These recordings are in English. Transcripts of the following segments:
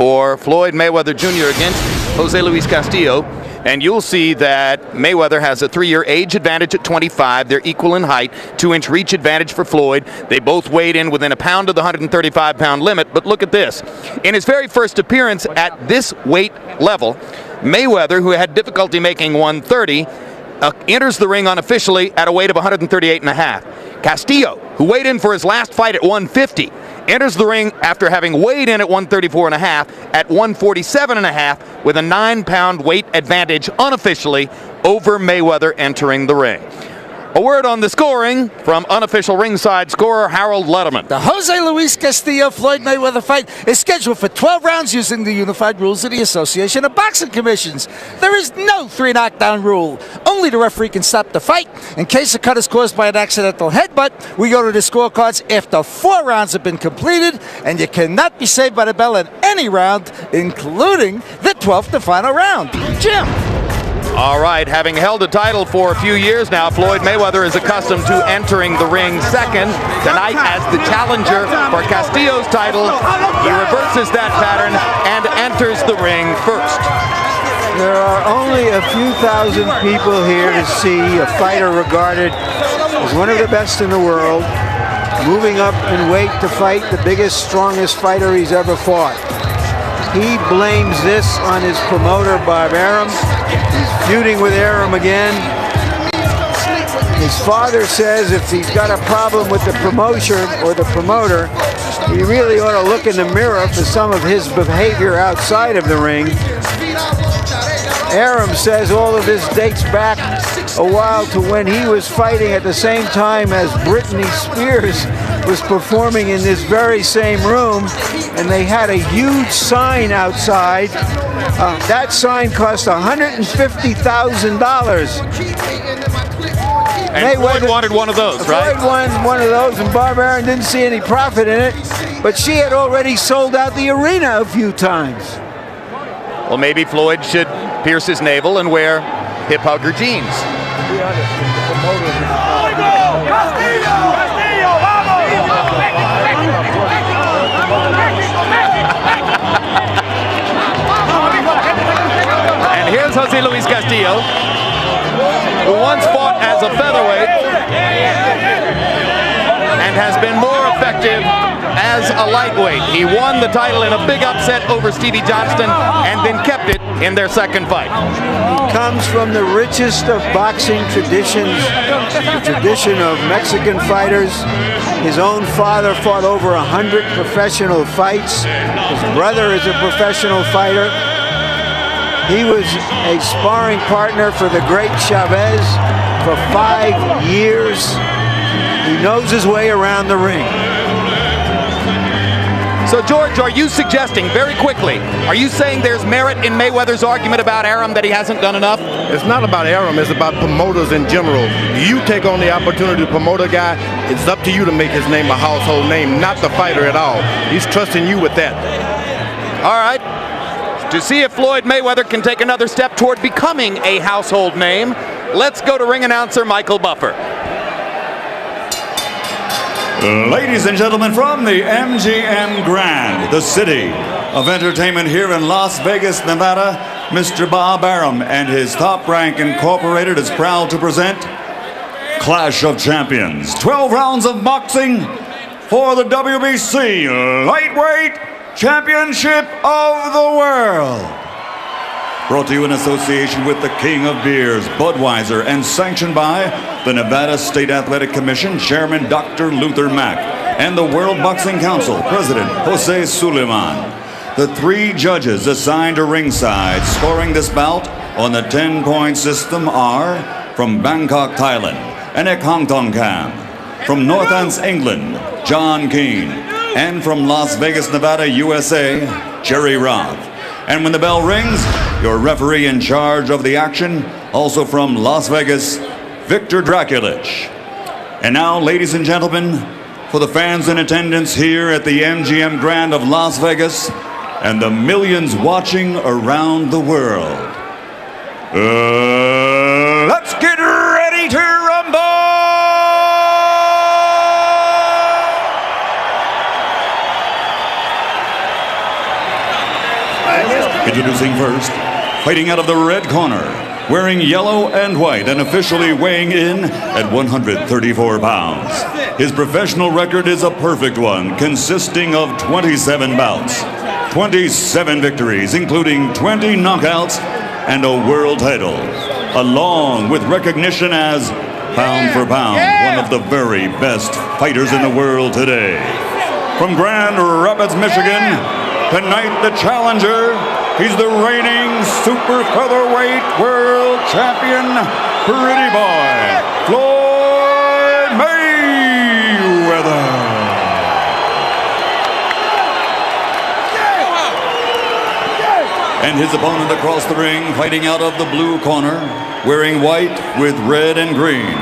for Floyd Mayweather Jr. against Jose Luis Castillo. And you'll see that Mayweather has a 3-year age advantage at 25. They're equal in height, 2-inch reach advantage for Floyd. They both weighed in within a pound of the 135-pound limit. But look at this. In his very first appearance at this weight level, Mayweather, who had difficulty making 130, enters the ring unofficially at a weight of 138.5. Castillo, who weighed in for his last fight at 150, enters the ring after having weighed in at 134.5 at 147.5 with a 9-pound weight advantage unofficially over Mayweather entering the ring. A word on the scoring from unofficial ringside scorer Harold Letterman. The Jose Luis Castillo-Floyd Mayweather fight is scheduled for 12 rounds using the unified rules of the Association of Boxing Commissions. There is no 3-knockdown rule. Only the referee can stop the fight. In case a cut is caused by an accidental headbutt, we go to the scorecards after 4 rounds have been completed, and you cannot be saved by the bell in any round, including the 12th and final round. Jim. All right, having held the title for a few years now, Floyd Mayweather is accustomed to entering the ring second. Tonight, as the challenger for Castillo's title, he reverses that pattern and enters the ring first. There are only a few thousand people here to see a fighter regarded as one of the best in the world, moving up in weight to fight the biggest, strongest fighter he's ever fought. He blames this on his promoter, Bob Arum. He's feuding with Arum again. His father says if he's got a problem with the promotion or the promoter, he really ought to look in the mirror for some of his behavior outside of the ring. Arum says all of this dates back a while to when he was fighting at the same time as Britney Spears was performing in this very same room, and they had a huge sign outside. That sign cost $150,000. And Floyd wanted one of those, right? Floyd won one of those, and Bob Arum didn't see any profit in it, but she had already sold out the arena a few times. Well, maybe Floyd should pierce his navel and wear hip hugger jeans. And here's Jose Luis Castillo, who once fought as a featherweight and has been more effective as a lightweight. He won the title in a big upset over Stevie Johnston and then kept it in their second fight. He comes from the richest of boxing traditions, the tradition of Mexican fighters. His own father fought over 100 professional fights. His brother is a professional fighter. He was a sparring partner for the great Chavez for 5 years. He knows his way around the ring. So, George, are you suggesting, very quickly, are you saying there's merit in Mayweather's argument about Arum that he hasn't done enough? It's not about Arum, it's about promoters in general. You take on the opportunity to promote a guy, it's up to you to make his name a household name, not the fighter at all. He's trusting you with that. All right. To see if Floyd Mayweather can take another step toward becoming a household name, let's go to ring announcer Michael Buffer. Ladies and gentlemen, from the MGM Grand, the city of entertainment here in Las Vegas, Nevada, Mr. Bob Arum and his Top Rank Incorporated is proud to present Clash of Champions. 12 rounds of boxing for the WBC Lightweight Championship of the World. Brought to you in association with the King of Beers, Budweiser, and sanctioned by the Nevada State Athletic Commission, Chairman Dr. Luther Mack, and the World Boxing Council, President Jose Suleiman. The 3 judges assigned to ringside scoring this bout on the 10-point system are from Bangkok, Thailand, Anek Hongtongkam, from Northants, England, John Keane, and from Las Vegas, Nevada, USA, Jerry Roth. And when the bell rings, your referee in charge of the action, also from Las Vegas, Victor Draculich. And now, ladies and gentlemen, for the fans in attendance here at the MGM Grand of Las Vegas and the millions watching around the world, let's get ready to rumble! Introducing first, fighting out of the red corner, wearing yellow and white and officially weighing in at 134 pounds. His professional record is a perfect one, consisting of 27 bouts, 27 victories, including 20 knockouts and a world title, along with recognition as, pound for pound, one of the very best fighters in the world today. From Grand Rapids, Michigan, tonight the challenger, he's the reigning super featherweight world champion, pretty boy, Floyd Mayweather. And his opponent across the ring, fighting out of the blue corner, wearing white with red and green.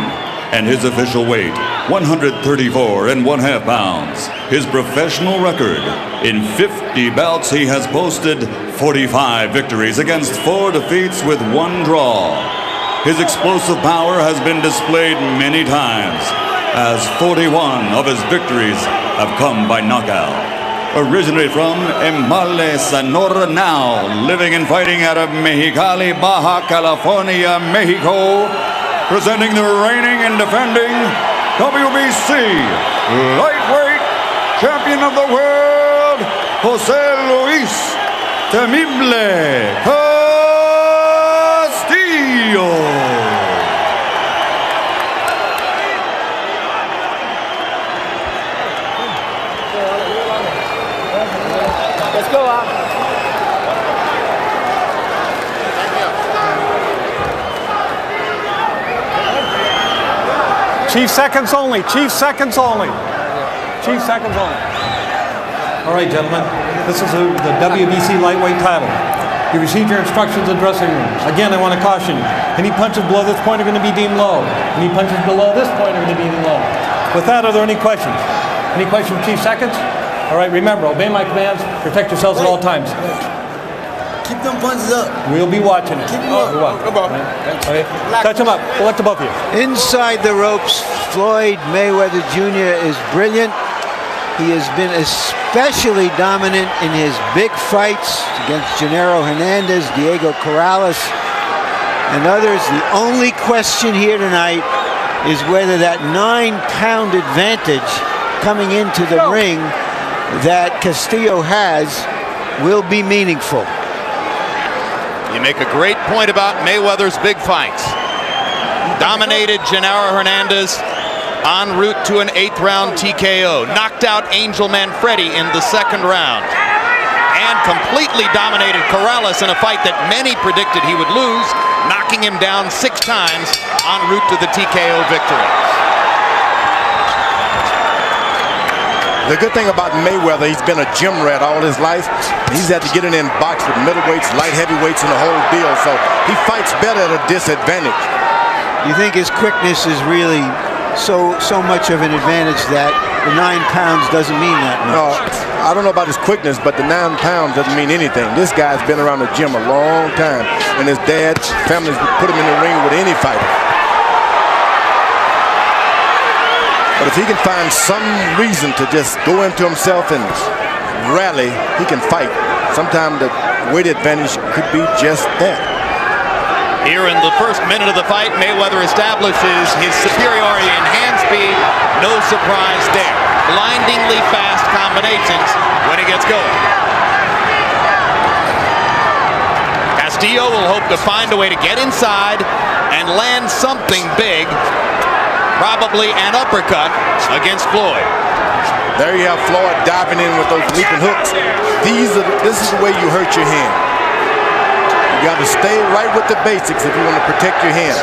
And his official weight, 134.5 pounds. His professional record, in 50 bouts, he has posted 45 victories against 4 defeats with 1 draw. His explosive power has been displayed many times, as 41 of his victories have come by knockout. Originated from Emale, Sonora, now living and fighting out of Mexicali, Baja California, Mexico, presenting the reigning and defending WBC lightweight champion of the world, Jose Luis Temible Castillo. Let's go out. Chief seconds only. Chief seconds only. Chief seconds only. All right, gentlemen. This is the WBC lightweight title. You received your instructions in the dressing room. Again, I want to caution you. Any punches below this point are going to be deemed low. Any punches below this point are going to be deemed low. With that, are there any questions? Any questions, Chief Seconds? All right, remember, obey my commands. Protect yourselves at all times. Keep them punches up. We'll be watching it. Keep them up. Okay. Touch them up. Select to both of you. Inside the ropes, Floyd Mayweather Jr. is brilliant. He has been especially dominant in his big fights against Gennaro Hernandez, Diego Corrales, and others. The only question here tonight is whether that 9-pound advantage coming into the ring that Castillo has will be meaningful. You make a great point about Mayweather's big fights. Dominated Gennaro Hernandez en route to an 8th round TKO. Knocked out Angel Manfredi in the 2nd round. And completely dominated Corrales in a fight that many predicted he would lose, knocking him down 6 times en route to the TKO victory. The good thing about Mayweather, he's been a gym rat all his life. He's had to get in and box with middleweights, light heavyweights, and the whole deal. So he fights better at a disadvantage. You think his quickness is really so much of an advantage that the 9 pounds doesn't mean that much? No, I don't know about his quickness, but the 9 pounds doesn't mean anything. This guy's been around the gym a long time, and his dad's family's put him in the ring with any fighter. But if he can find some reason to just go into himself and rally, he can fight. Sometimes the weight advantage could be just that. Here in the first minute of the fight, Mayweather establishes his superiority in hand speed. No surprise there. Blindingly fast combinations when he gets going. Castillo will hope to find a way to get inside and land something big. Probably an uppercut against Floyd. There you have Floyd diving in with those leaping hooks. This is the way you hurt your hand. You got to stay right with the basics if you want to protect your hand.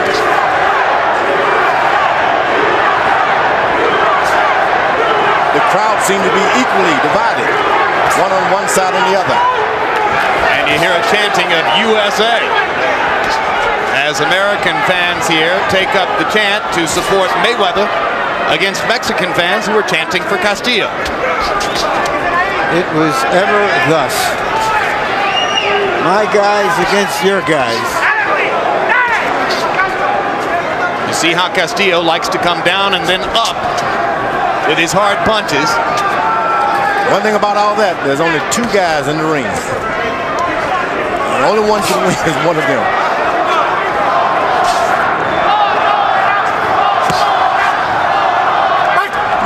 The crowd seemed to be equally divided, one on one side and the other. And you hear a chanting of USA as American fans here take up the chant to support Mayweather against Mexican fans who are chanting for Castillo. It was ever thus. My guys against your guys. You see how Castillo likes to come down and then up with his hard punches. One thing about all that, there's only 2 guys in the ring. Only one can win is one of them.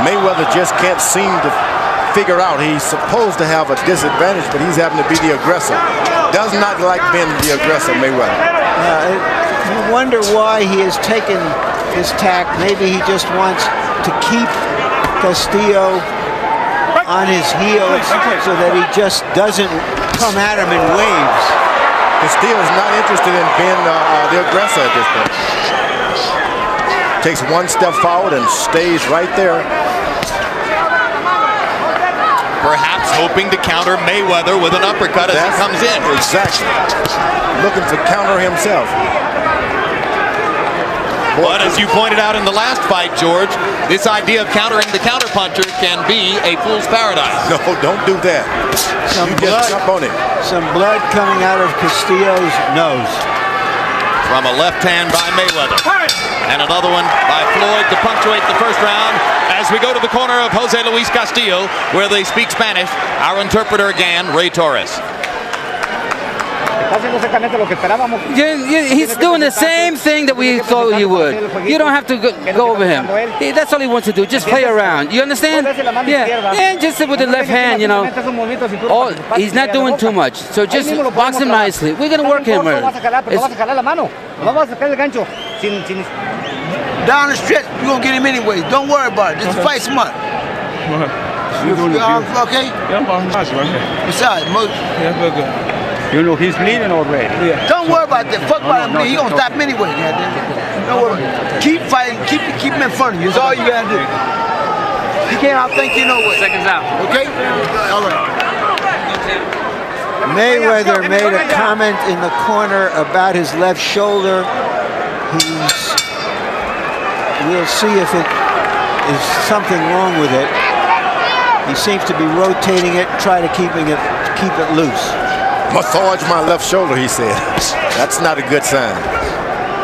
Mayweather just can't seem to figure out. He's supposed to have a disadvantage, but he's having to be the aggressor. Does not like being the aggressor, Mayweather. You wonder why he has taken this tack. Maybe he just wants to keep Castillo on his heels so that he just doesn't come at him in waves. Castillo's not interested in being the aggressor at this point. Takes one step forward and stays right there. Perhaps hoping to counter Mayweather with an uppercut as he comes in. Exactly. Looking to counter himself. But as you pointed out in the last fight, George, this idea of countering the counterpuncher can be a fool's paradise. No, don't do that. You just jump on it. Some blood coming out of Castillo's nose. From a left hand by Mayweather. And another one by Floyd to punctuate the first round. As we go to the corner of Jose Luis Castillo, where they speak Spanish, our interpreter again, Ray Torres. He's doing the same thing that we thought he would. You don't have to go over him. That's all he wants to do. Just play around. You understand? Yeah. And just with the left hand, you know. He's not doing too much. So just box him nicely. We're going to work him. Down the stretch, you're going to get him anyway. Don't worry about it. It's a fight smart. Okay? Besides, you know, he's bleeding already. Yeah. Don't worry about that. Fuck about him bleeding. He's going to stop him anyway. Don't worry. Keep fighting. Keep him in front of you. That's all you got to do. He can't outthink you no way. Seconds out. Okay? All right. Mayweather made a comment in the corner about his left shoulder. We'll see if it is something wrong with it. He seems to be rotating it, try to keep it loose. Massage my left shoulder, he said. That's not a good sign.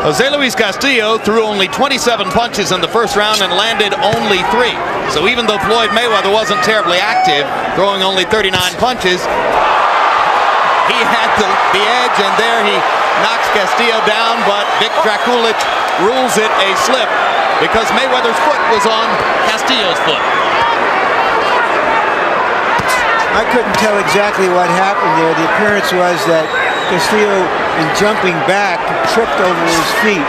Jose Luis Castillo threw only 27 punches in the first round and landed only 3. So even though Floyd Mayweather wasn't terribly active, throwing only 39 punches, he had the edge, and there he knocks Castillo down, but Vic Draculic rules it a slip because Mayweather's foot was on Castillo's foot. I couldn't tell exactly what happened there. The appearance was that Castillo, in jumping back, tripped over his feet.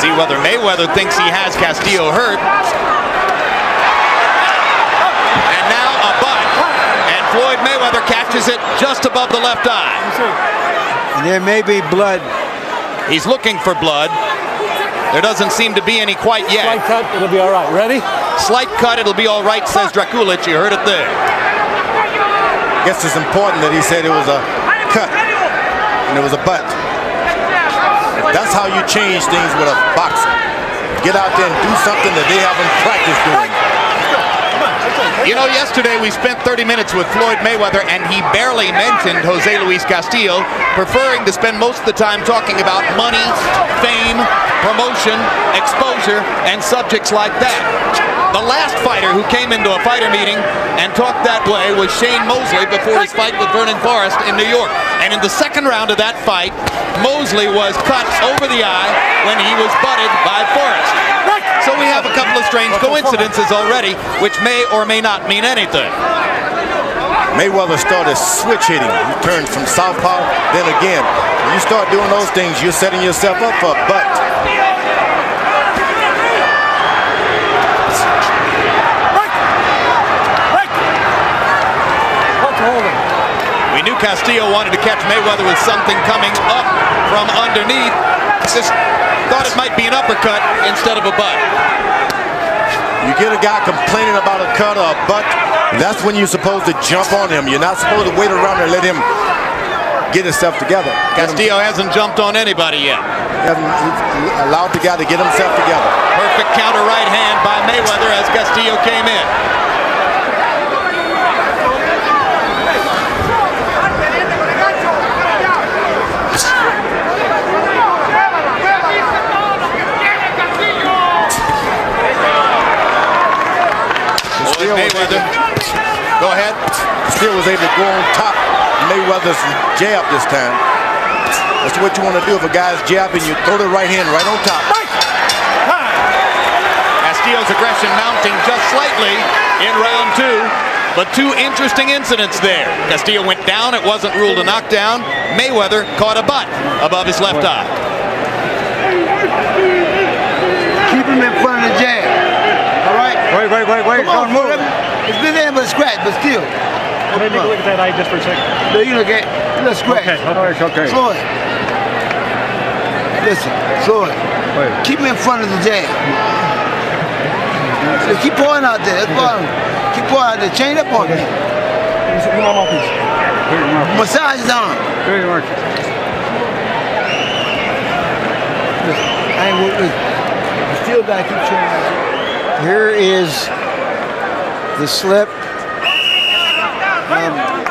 See whether Mayweather thinks he has Castillo hurt. And now a butt. And Floyd Mayweather catches it just above the left eye. And there may be blood. He's looking for blood. There doesn't seem to be any quite yet. Slight cut, it'll be all right. Ready? Slight cut, it'll be all right, says Draculic. You heard it there. I guess it's important that he said it was a cut and it was a butt. That's how you change things with a boxer. Get out there and do something that they haven't practiced doing. You know, yesterday we spent 30 minutes with Floyd Mayweather, and he barely mentioned Jose Luis Castillo, preferring to spend most of the time talking about money, fame, promotion, exposure, and subjects like that. The last fighter who came into a fighter meeting and talked that way was Shane Mosley before his fight with Vernon Forrest in New York. And in the second round of that fight, Mosley was cut over the eye when he was butted by Forrest. So we have a couple of strange coincidences already, which may or may not mean anything. Mayweather started switch hitting. He turned from southpaw, then again. When you start doing those things, you're setting yourself up for a butt. We knew Castillo wanted to catch Mayweather with something coming up from underneath. Just thought it might be an uppercut instead of a butt. You get a guy complaining about a cut or a butt, that's when you're supposed to jump on him. You're not supposed to wait around and let him get himself together. Castillo hasn't jumped on anybody yet. He hasn't allowed the guy to get himself together. Perfect counter right hand by Mayweather as Castillo came in. Mayweather. Go ahead. Still was able to go on top Mayweather's jab this time. That's what you want to do. If a guy's jabbing, you throw the right hand right on top. Castillo's aggression mounting just slightly in round two, but two interesting incidents there. Castillo went down. It wasn't ruled a knockdown. Mayweather caught a butt above his left eye. Keep him in front of the jab. All right? Wait. Come on, move. It's been there but a scratch, but still. Let me look at that eye just for a second. No, you look at a little scratch. Okay, all right, okay. Floyd. Listen, Floyd. Keep him in front of the jab. So keep pouring out there. Keep pouring out there. Chain up on me. Massage his arm. I ain't with this. Still gotta keep training. Here is the slip.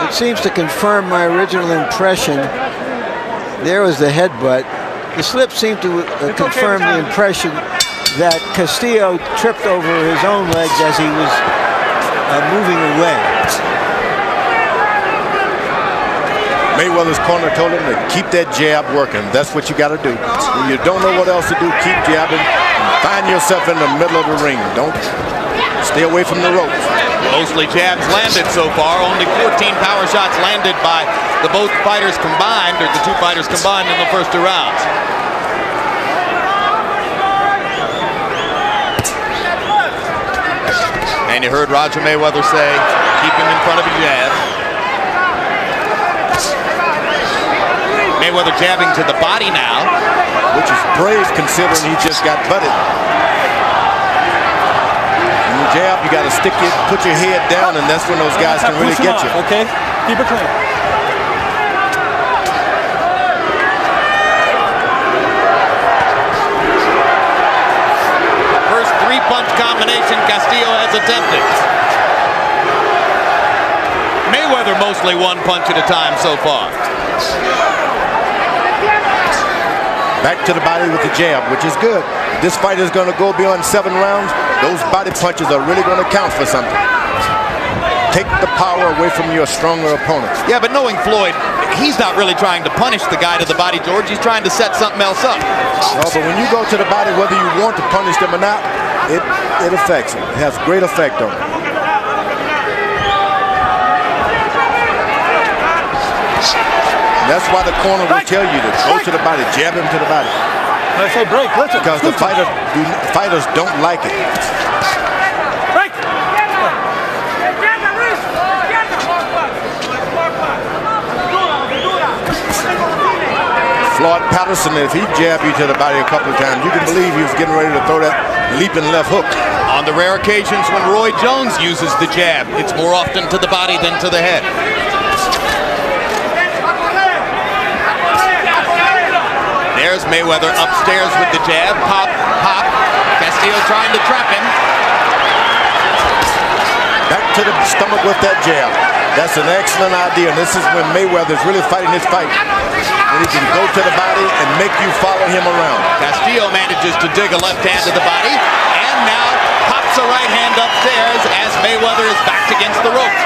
It seems to confirm my original impression. There was the headbutt. The slip seemed to confirm the impression that Castillo tripped over his own legs as he was moving away. Mayweather's corner told him to keep that jab working. That's what you got to do. When you don't know what else to do, keep jabbing. Find yourself in the middle of the ring. Don't stay away from the ropes. Mostly jabs landed so far. Only 14 power shots landed by the both fighters combined, or the two fighters combined in the first two rounds. And you heard Roger Mayweather say, keep him in front of a jab. Mayweather jabbing to the body now. Which is brave considering he just got butted. When you jab, you got to put your head down, and that's when those guys can really get you. Okay, keep it clean. First three-punch combination Castillo has attempted. Mayweather mostly one punch at a time so far. Back to the body with the jab, which is good. This fight is going to go beyond 7 rounds. Those body punches are really going to count for something. Take the power away from your stronger opponent. Yeah, but knowing Floyd, he's not really trying to punish the guy to the body, George. He's trying to set something else up. No, but when you go to the body, whether you want to punish them or not, it affects it. It has great effect on it. That's why the corner will tell you to go to the body, jab him to the body. I say break, listen. Because the fighters don't like it. Break! Floyd Patterson, if he jabbed you to the body a couple of times, you can believe he was getting ready to throw that leaping left hook. On the rare occasions when Roy Jones uses the jab, it's more often to the body than to the head. There's Mayweather upstairs with the jab. Pop, pop. Castillo trying to trap him. Back to the stomach with that jab. That's an excellent idea. And this is when Mayweather's really fighting his fight. When he can go to the body and make you follow him around. Castillo manages to dig a left hand to the body. And now pops a right hand upstairs as Mayweather is backed against the ropes.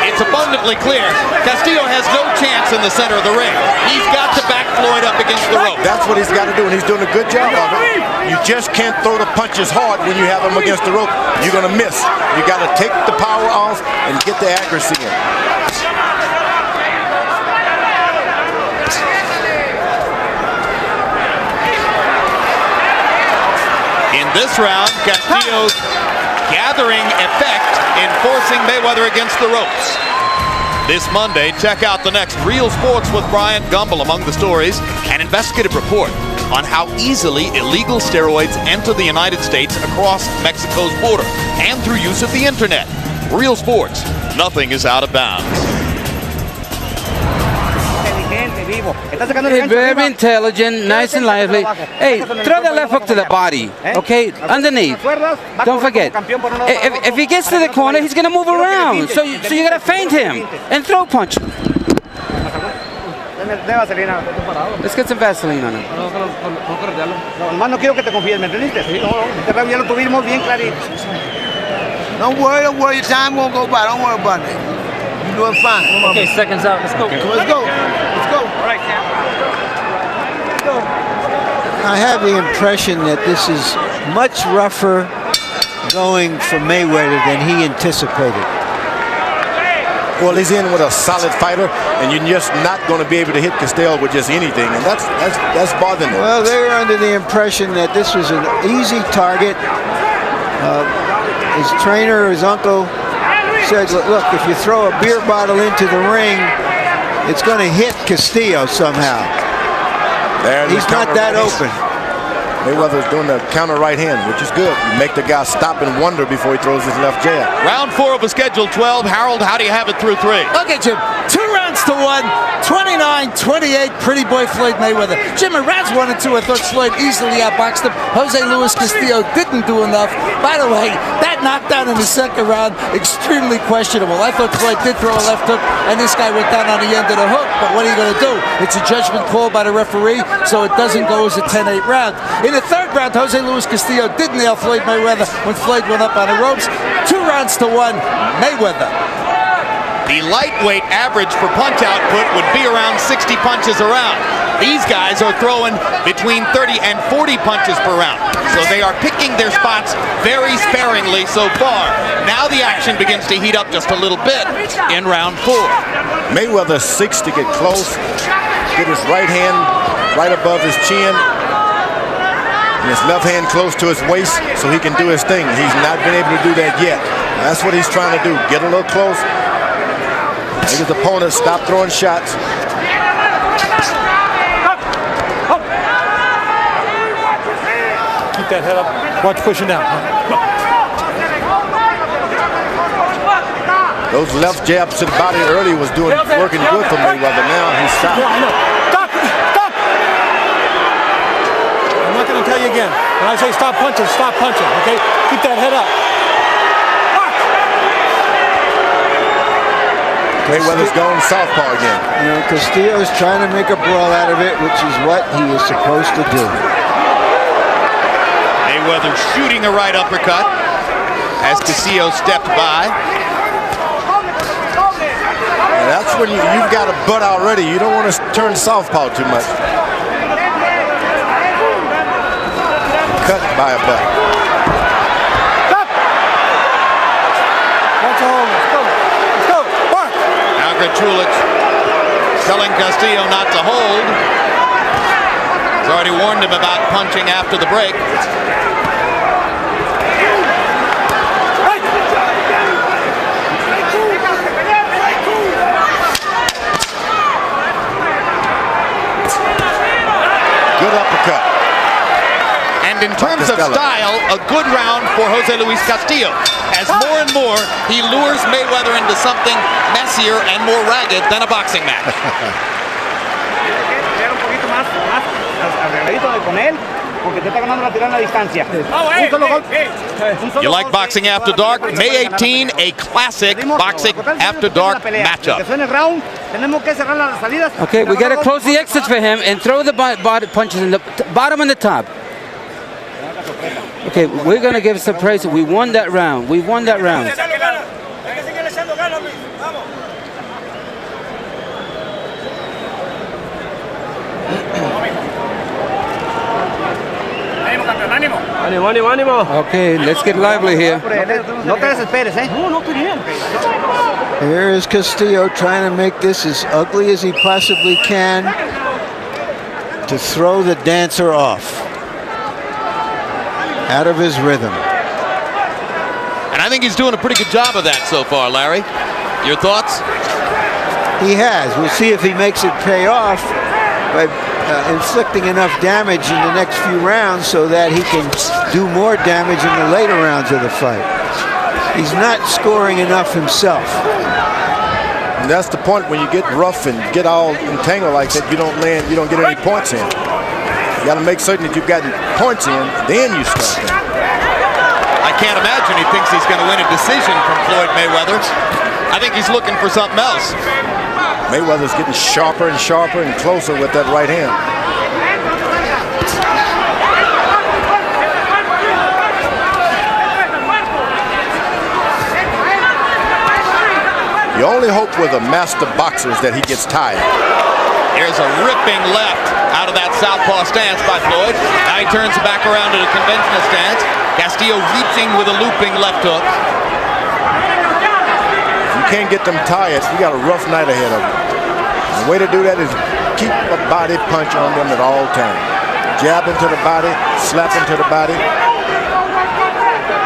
It's abundantly clear Castillo has no chance in the center of the ring. He's got to back Floyd up against the rope. That's what he's got to do, and he's doing a good job of it. You just can't throw the punches hard when you have him against the rope. You're going to miss. You got to take the power off and get the accuracy in. In this round, Castillo gathering effect in forcing Mayweather against the ropes. This Monday, check out the next Real Sports with Bryant Gumbel. Among the stories, an investigative report on how easily illegal steroids enter the United States across Mexico's border and through use of the internet. Real Sports, nothing is out of bounds. Very intelligent, nice and lively. Hey, throw the left hook to the body, okay? Underneath. Don't forget. If he gets to the corner, he's going to move around. So you got to feint him and throw punch. Let's get some Vaseline on him. No, no quiero que te confíes, ¿me entendiste? No, este rabo ya lo tuvimos bien clarito. Don't worry. Your time won't go by. Don't worry about it. You're doing fine. Okay, seconds out. Let's go. Let's go. Let's go. All right, Cam. Let's go. I have the impression that this is much rougher going for Mayweather than he anticipated. Well, he's in with a solid fighter, and you're just not going to be able to hit Castillo with just anything, and that's bothering him. Well, they were under the impression that this was an easy target. His trainer, his uncle, said, look, if you throw a beer bottle into the ring, it's going to hit Castillo somehow. He's not that open. Mayweather's doing the counter right hand, which is good. You make the guy stop and wonder before he throws his left jab. Round 4 of a scheduled 12. Harold, how do you have it through 3? Okay, Jim. 2 rounds to 1. 29-28. Pretty boy Floyd Mayweather. Jim, in rounds 1 and 2, I thought Floyd easily outboxed him. Jose Luis Castillo didn't do enough. By the way, that knockdown in the second round, extremely questionable. I thought Floyd did throw a left hook, and this guy went down on the end of the hook. But what are you going to do? It's a judgment call by the referee, so it doesn't go as a 10-8 round. In the third round, Jose Luis Castillo did nail Floyd Mayweather when Floyd went up on the ropes. 2 rounds to 1, Mayweather. The lightweight average for punch output would be around 60 punches a round. These guys are throwing between 30 and 40 punches per round. So they are picking their spots very sparingly so far. Now the action begins to heat up just a little bit in round 4. Mayweather seeks to get close, get his right hand right above his chin, and his left hand close to his waist so he can do his thing. He's not been able to do that yet. That's what he's trying to do, get a little close, make his opponent stop throwing shots. Keep that head up. Watch pushing down. Those left jabs to the body early was working good for Mayweather. Now he's stopped. Stop! Stop! I'm not going to tell you again. When I say stop punching, okay? Keep that head up. Mayweather's going southpaw again. You know, Castillo's trying to make a brawl out of it, which is what he is supposed to do. Mayweather shooting a right uppercut as Castillo stepped by. And that's when you've got a butt already. You don't want to turn southpaw too much. Cut by a butt. Watch all. Let's go. Let's go. Mark. Now Gratulich telling Castillo not to hold. He's already warned him about punching after the break. Good uppercut. And in terms of style, a good round for Jose Luis Castillo. As more and more, he lures Mayweather into something messier and more ragged than a boxing match. You like Boxing After Dark? May 18, a classic Boxing After Dark matchup. Okay, we got to close the exits for him and throw the punches in the bottom and the top. Okay, we're going to give us a praise. We won that round. We won that round. Okay, let's get lively here. Here is Castillo trying to make this as ugly as he possibly can to throw the dancer off, out of his rhythm. And I think he's doing a pretty good job of that so far, Larry. Your thoughts? He has. We'll see if he makes it pay off by inflicting enough damage in the next few rounds so that he can do more damage in the later rounds of the fight. He's not scoring enough himself. And that's the point when you get rough and get all entangled like that, you don't get any points in. You got to make certain that you've gotten points in, then you start them. I can't imagine he thinks he's going to win a decision from Floyd Mayweather. I think he's looking for something else. Mayweather's getting sharper and sharper and closer with that right hand. The only hope with a master boxer is that he gets tired. Here's a ripping left out of that southpaw stance by Floyd. Now he turns back around to the conventional stance. Castillo reaching with a looping left hook. If you can't get them tired, you got a rough night ahead of you. And the way to do that is keep a body punch on them at all times. Jab into the body, slap into the body.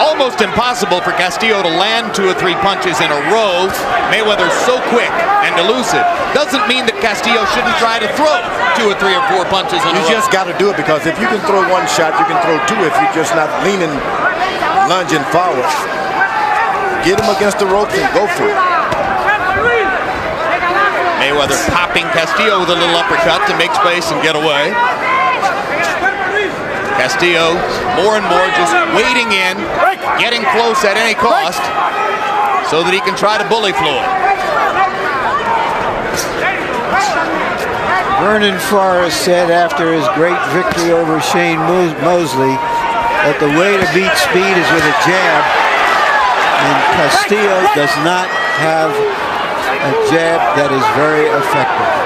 Almost impossible for Castillo to land 2 or 3 punches in a row. Mayweather's so quick and elusive. Doesn't mean that Castillo shouldn't try to throw 2 or 3 or 4 punches in a row. You just got to do it, because if you can throw 1 shot, you can throw 2 if you're just not leaning, lunging forward. Get him against the ropes and go for it. Mayweather popping Castillo with a little uppercut to make space and get away. Castillo more and more just wading in, getting close at any cost so that he can try to bully Floyd. Vernon Forrest said after his great victory over Shane Mosley that the way to beat speed is with a jab, and Castillo does not have a jab that is very effective.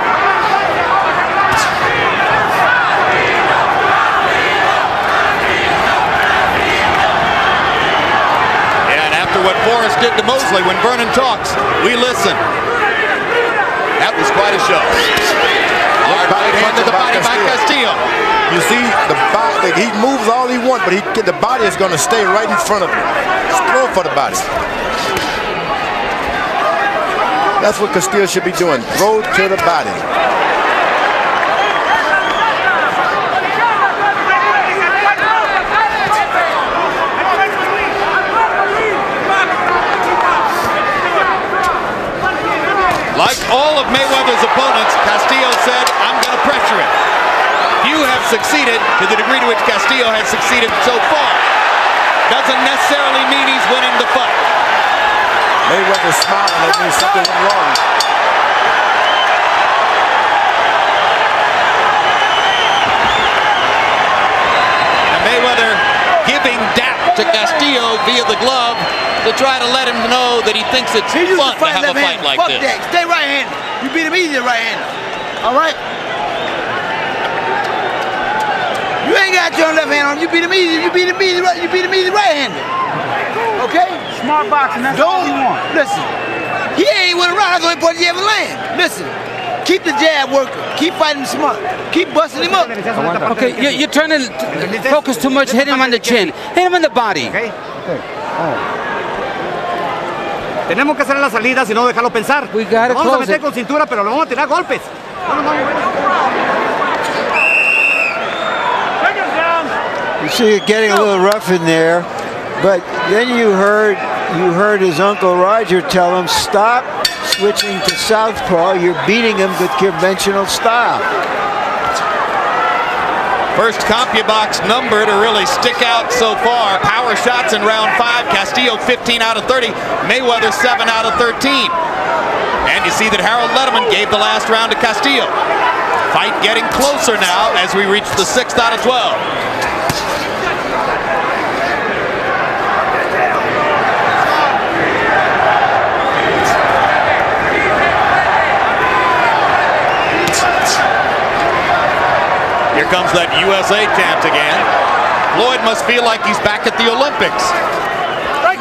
What Forrest did to Mosley, when Vernon talks, we listen. That was quite a show. Hard right hand to the body by Castillo. You see, the body, he moves all he wants, but the body is going to stay right in front of him. Just throw for the body. That's what Castillo should be doing. Throw to the body. Like all of Mayweather's opponents, Castillo said, I'm going to pressure it. Few have succeeded to the degree to which Castillo has succeeded so far. Doesn't necessarily mean he's winning the fight. Mayweather's smiling, that means something went wrong. And Mayweather giving dap to Castillo via the glove to try to let him know that he thinks it's fun to have a fight like this. That. Stay right-handed. You beat him easy right-handed. All right? You ain't got your left hand on him. You beat him easy. You beat him easy right-handed. Okay? Smart boxing, that's all you want. Listen. He ain't went around. That's the only point he ever land. Listen. Keep the jab working. Keep fighting smart. Keep busting him up. Okay, you're trying to focus too much. Hit him on the chin. Hit him in the body. Okay. Tenemos que hacer la salida, si no dejarlo pensar. We gotta vamos a close meter it. con cintura, pero le vamos a tirar golpes. You see it getting a little rough in there, but then you heard his Uncle Roger tell him, stop switching to southpaw. You're beating him with conventional style. First CompuBox number to really stick out so far. Power shots in round 5. Castillo 15 out of 30. Mayweather 7 out of 13. And you see that Harold Letterman gave the last round to Castillo. Fight getting closer now as we reach the 6th out of 12. Here comes that USA chant again. Floyd must feel like he's back at the Olympics.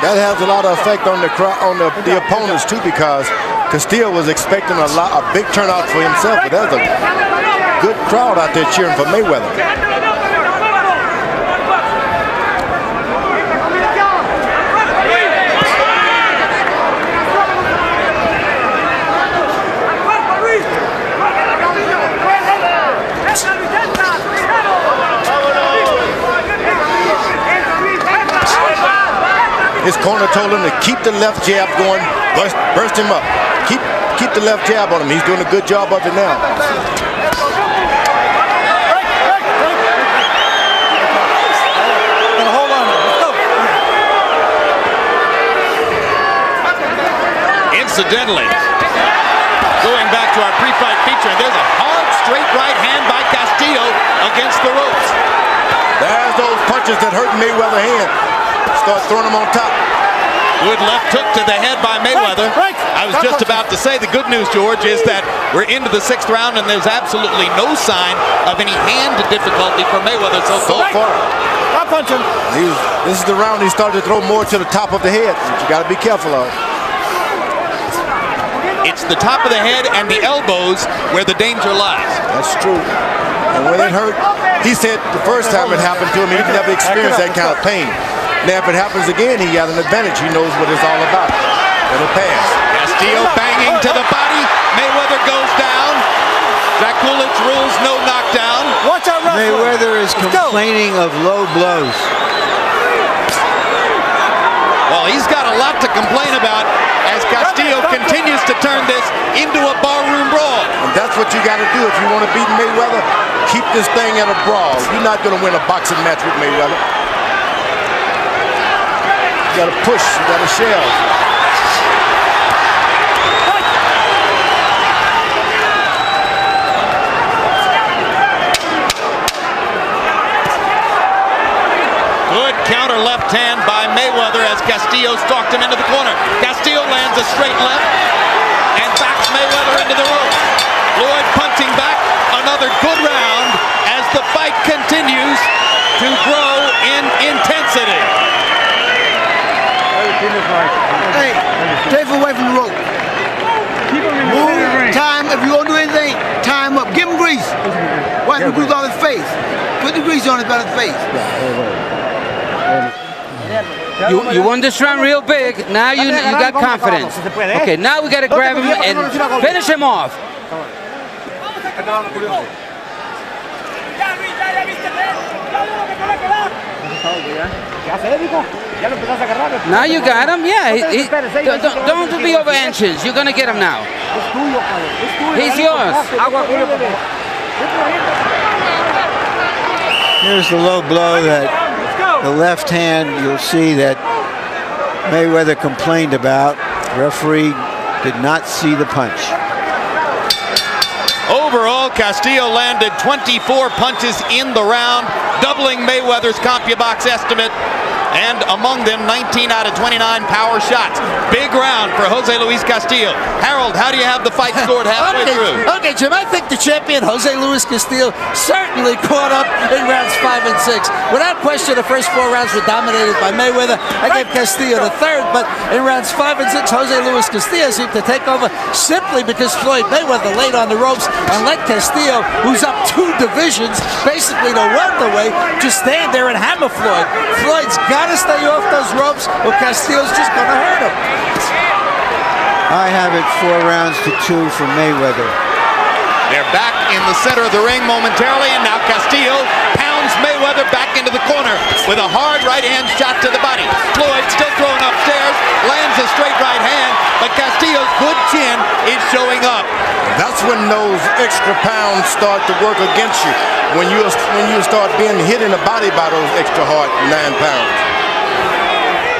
That has a lot of effect on the crowd, on the opponents too, because Castillo was expecting a big turnout for himself, but there's a good crowd out there cheering for Mayweather. His corner told him to keep the left jab going, burst him up. Keep the left jab on him. He's doing a good job of it now. Hold on. Let's go. Incidentally, going back to our pre-fight feature, there's a hard straight right hand by Castillo against the ropes. There's those punches that hurt Mayweather's hand. Start throwing them on top. Good left hook to the head by Mayweather. I was just about to say the good news, George, is that we're into the 6th round and there's absolutely no sign of any hand difficulty for Mayweather so far. Stop punching. This is the round he started to throw more to the top of the head, which you got to be careful of. It's the top of the head and the elbows where the danger lies. That's true. And when it hurt, he said the first time it happened to him, he never experienced that kind of pain. Now, if it happens again, he got an advantage. He knows what it's all about. It'll pass. Castillo banging to the body. Mayweather goes down. Jack Coolidge rules no knockdown. Watch out, wrestler. Mayweather is complaining of low blows. Well, he's got a lot to complain about as Castillo continues to turn this into a barroom brawl. And that's what you got to do if you want to beat Mayweather. Keep this thing at a brawl. You're not going to win a boxing match with Mayweather. You got to push. You got to shell. Good counter left hand by Mayweather as Castillo stalked him into the corner. Castillo lands a straight left and backs Mayweather into the ropes. Floyd punching back. Another good round as the fight continues to grow in intensity. Hey, stay away from the rope. Move, time, if you're going to do anything, time up. Give him grease. Wipe the grease on his face. Put the grease on his face. You won this round real big. Now you got confidence. Okay, now we got to grab him and finish him off. Now you got him. Yeah. Don't be over inches. You're going to get him now. He's yours. Here's the low blow that the left hand you'll see that Mayweather complained about. Referee did not see the punch. Overall, Castillo landed 24 punches in the round, doubling Mayweather's CompuBox estimate, and among them 19 out of 29 power shots. Big round for Jose Luis Castillo. Harold, how do you have the fight scored halfway through? Okay, Jim, I think the champion, Jose Luis Castillo, certainly caught up in rounds 5 and 6. Without question, the first 4 rounds were dominated by Mayweather. I gave Castillo the third, but in rounds 5 and 6, Jose Luis Castillo seemed to take over simply because Floyd Mayweather laid on the ropes and let Castillo, who's up 2 divisions, basically the welterweight, just stand there and hammer Floyd. Floyd's got to stay off those ropes or Castillo's just going to hurt him. I have it 4 rounds to 2 for Mayweather. They're back in the center of the ring momentarily, and now Castillo pounds Mayweather back into the corner with a hard right hand shot to the body. Floyd still throwing upstairs, lands a straight right hand, but Castillo's good chin is showing up. That's when those extra pounds start to work against you. When you start being hit in the body by those extra hard 9 pounds.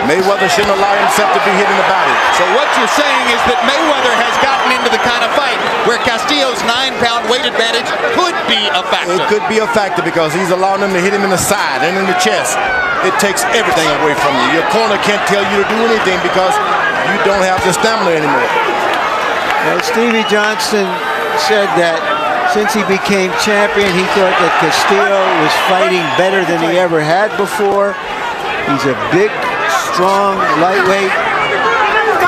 Mayweather shouldn't allow himself to be hit in the body. So what you're saying is that Mayweather has gotten into the kind of fight where Castillo's 9-pound weight advantage could be a factor. It could be a factor because he's allowing them to hit him in the side and in the chest. It takes everything away from you. Your corner can't tell you to do anything because you don't have the stamina anymore. Well, Stevie Johnson said that since he became champion, he thought that Castillo was fighting better than he ever had before. He's a big, strong lightweight,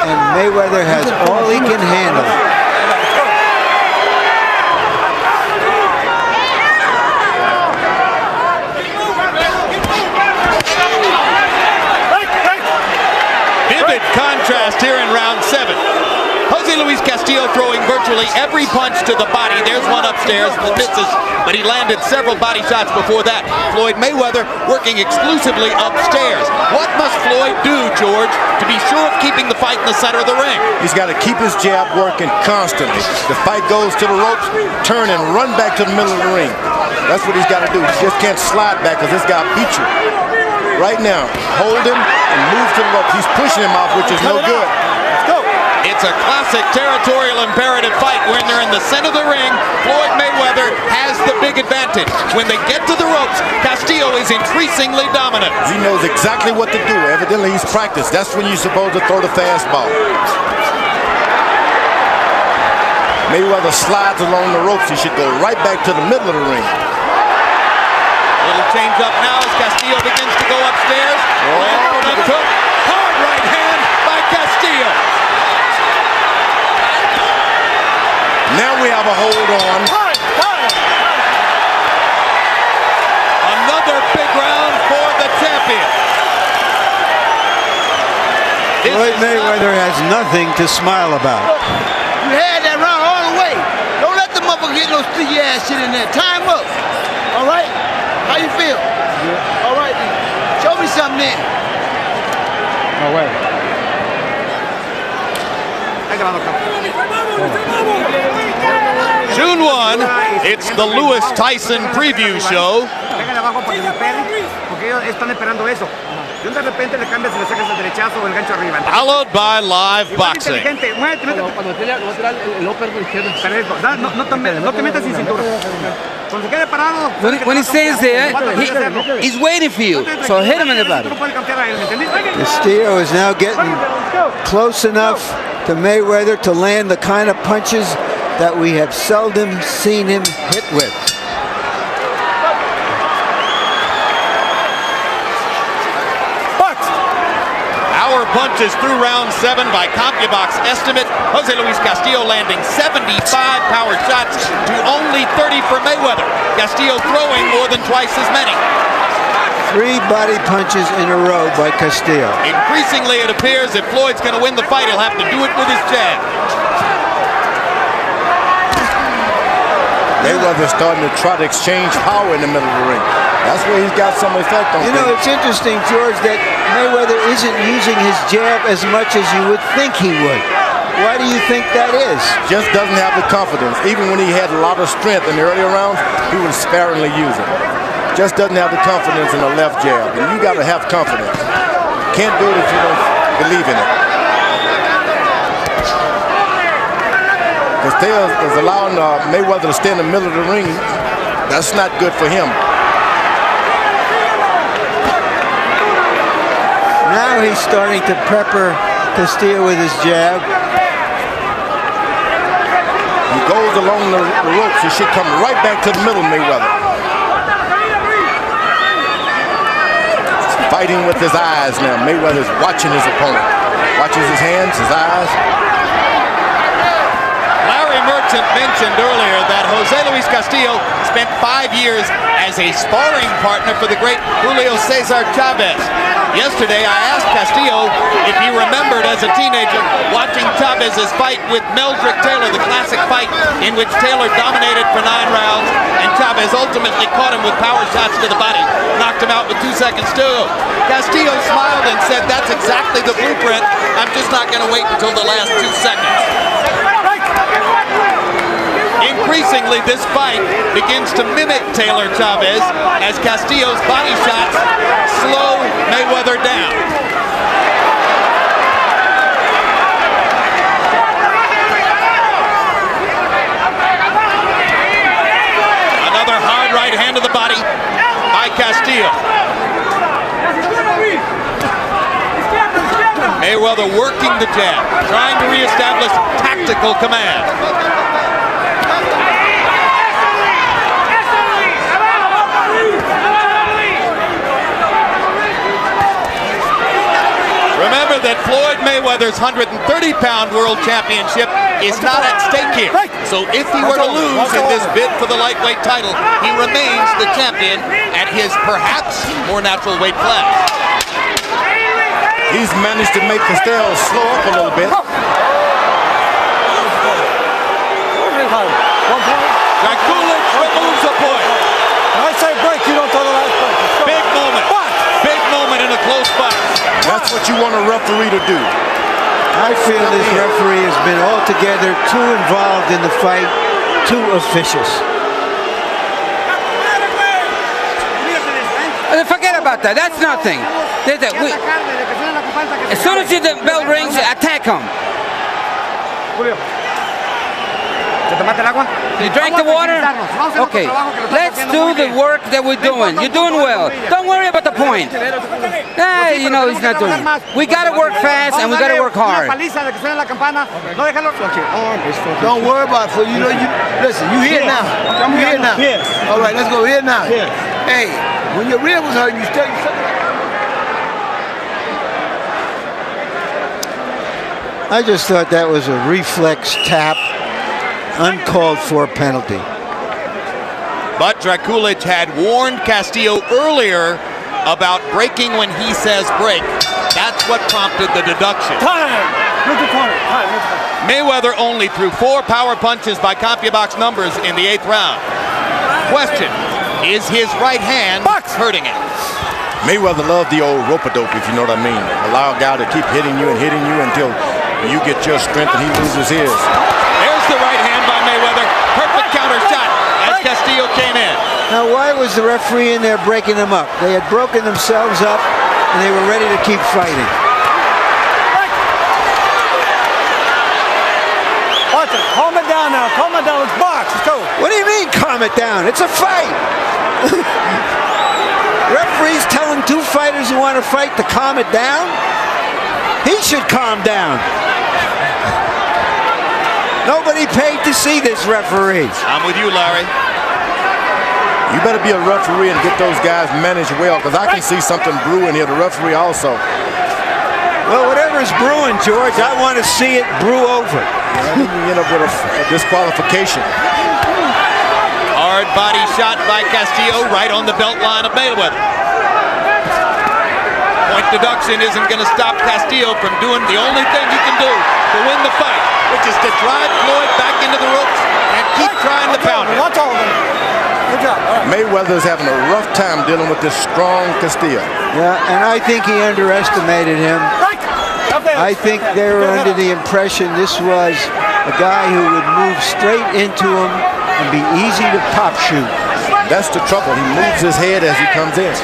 and Mayweather has all he can handle. Vivid contrast here in round 7. Jose Luis Castillo throwing virtually every punch to the body. There's one upstairs that misses, but he landed several body shots before that. Floyd Mayweather working exclusively upstairs. What must Floyd do, George, to be sure of keeping the fight in the center of the ring? He's got to keep his jab working constantly. The fight goes to the ropes, turn and run back to the middle of the ring. That's what he's got to do. He just can't slide back because this guy beat you. Right now, hold him and move to the ropes. He's pushing him off, which is no good. Let's go. It's a classic territorial imperative fight when they're in the center of the ring. Floyd Mayweather has the big advantage. When they get to the ropes, Castillo is increasingly dominant. He knows exactly what to do. Evidently, he's practiced. That's when you're supposed to throw the fastball. Mayweather slides along the ropes, he should go right back to the middle of the ring. Little change up now as Castillo begins to go upstairs. Took hard right hand by Castillo. Now we have a hold on. Another big round for the champion. Floyd Mayweather has nothing to smile about. You had that round all the way. Don't let the motherfucker get no sticky ass shit in there. Time up. All right? How you feel? All right. Show me something then. No way. June 1, it's the Lewis Tyson preview show. Followed by live boxing. When he stays there, he's waiting for you. So hit him in the body. Castillo is now getting close enough to Mayweather to land the kind of punches that we have seldom seen him hit with. Power punches through round 7 by CompuBox estimate. Jose Luis Castillo landing 75 power shots to only 30 for Mayweather. Castillo throwing more than twice as many. 3 body punches in a row by Castillo. Increasingly, it appears if Floyd's going to win the fight, he'll have to do it with his jab. Mayweather's starting to try to exchange power in the middle of the ring. That's where he's got some effect on You know, it's interesting, George, that Mayweather isn't using his jab as much as you would think he would. Why do you think that is? Just doesn't have the confidence. Even when he had a lot of strength in the earlier rounds, he would sparingly use it. Just doesn't have the confidence in the left jab. And you got to have confidence. Can't do it if you don't believe in it. Castillo is allowing Mayweather to stay in the middle of the ring. That's not good for him. Now he's starting to pepper Castillo with his jab. He goes along the ropes. He should come right back to the middle, Mayweather. Fighting with his eyes now. Mayweather's watching his opponent. Watches his hands, his eyes. Larry Merchant mentioned earlier that Jose Luis Castillo spent 5 years as a sparring partner for the great Julio Cesar Chavez. Yesterday, I asked Castillo if he remembered as a teenager watching Chavez's fight with Meldrick Taylor, the classic fight in which Taylor dominated for 9 rounds, and Chavez ultimately caught him with power shots to the body, knocked him out with 2 seconds to go. Castillo smiled and said, "That's exactly the blueprint. I'm just not going to wait until the last 2 seconds." Increasingly, this fight begins to mimic Taylor Chavez as Castillo's body shots slow Mayweather down. Another hard right hand to the body by Castillo. Mayweather working the jab, trying to reestablish tactical command. Remember that Floyd Mayweather's 130-pound world championship is not at stake here. So if he were to lose in this bid for the lightweight title, he remains the champion at his perhaps more natural weight class. He's managed to make Castillo slow up a little bit. Draculich removes a point. I say break, you don't throw the last break. Big moment. Big moment in a close fight. That's what you want a referee to do. I feel this referee has been altogether too involved in the fight, too officious. Forget about that. That's nothing. As soon as the bell rings, attack him. You drank the water? Okay, let's do the work that we're doing. You're doing well. Don't worry about the point. You know, he's not doing it. We got to work fast and we got to work hard. Don't worry about it. You know, listen, you here now. You here now. All right, let's go here now. Hey, when your rib was hurting, you still. I just thought that was a reflex tap, uncalled for penalty. But Drakulic had warned Castillo earlier about breaking when he says break. That's what prompted the deduction. Mayweather only threw 4 power punches by CompuBox numbers in the 8th round. Question, is his right hand hurting him? Mayweather loved the old rope-a-dope, if you know what I mean. Allow a guy to keep hitting you until you get your strength and he loses his. There's the right hand by Mayweather. Perfect counter shot as Castillo came in. Now, why was the referee in there breaking them up? They had broken themselves up and they were ready to keep fighting. Watch it. Calm it down now. Calm it down. Let's box. Let's go. What do you mean, calm it down? It's a fight. Referees telling 2 fighters who want to fight to calm it down? He should calm down. Nobody paid to see this referee. I'm with you, Larry. You better be a referee and get those guys managed well, because I can see something brewing here. The referee also. Well, whatever's brewing, George, I want to see it brew over. You end up with a disqualification. Hard body shot by Castillo right on the belt line of Mayweather. Point deduction isn't going to stop Castillo from doing the only thing he can do to win the fight, which is to drive Floyd back into the ropes and keep trying to pound him. Watch all of them. Good job. Mayweather's having a rough time dealing with this strong Castillo. Yeah, and I think he underestimated him. I think they were under the impression this was a guy who would move straight into him and be easy to pop shoot. That's the trouble. He moves his head as he comes in.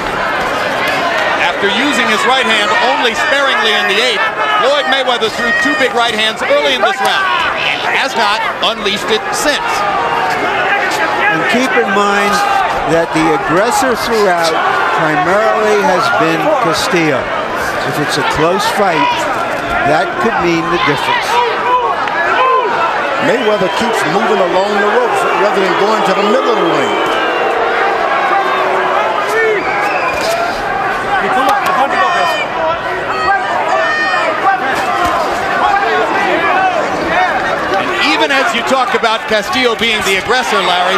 After using his right hand only sparingly in the 8th, Floyd Mayweather threw 2 big right hands early in this round and has not unleashed it since. And keep in mind that the aggressor throughout primarily has been Castillo. If it's a close fight, that could mean the difference. Mayweather keeps moving along the ropes rather than going to the middle of the ring. Even as you talk about Castillo being the aggressor, Larry,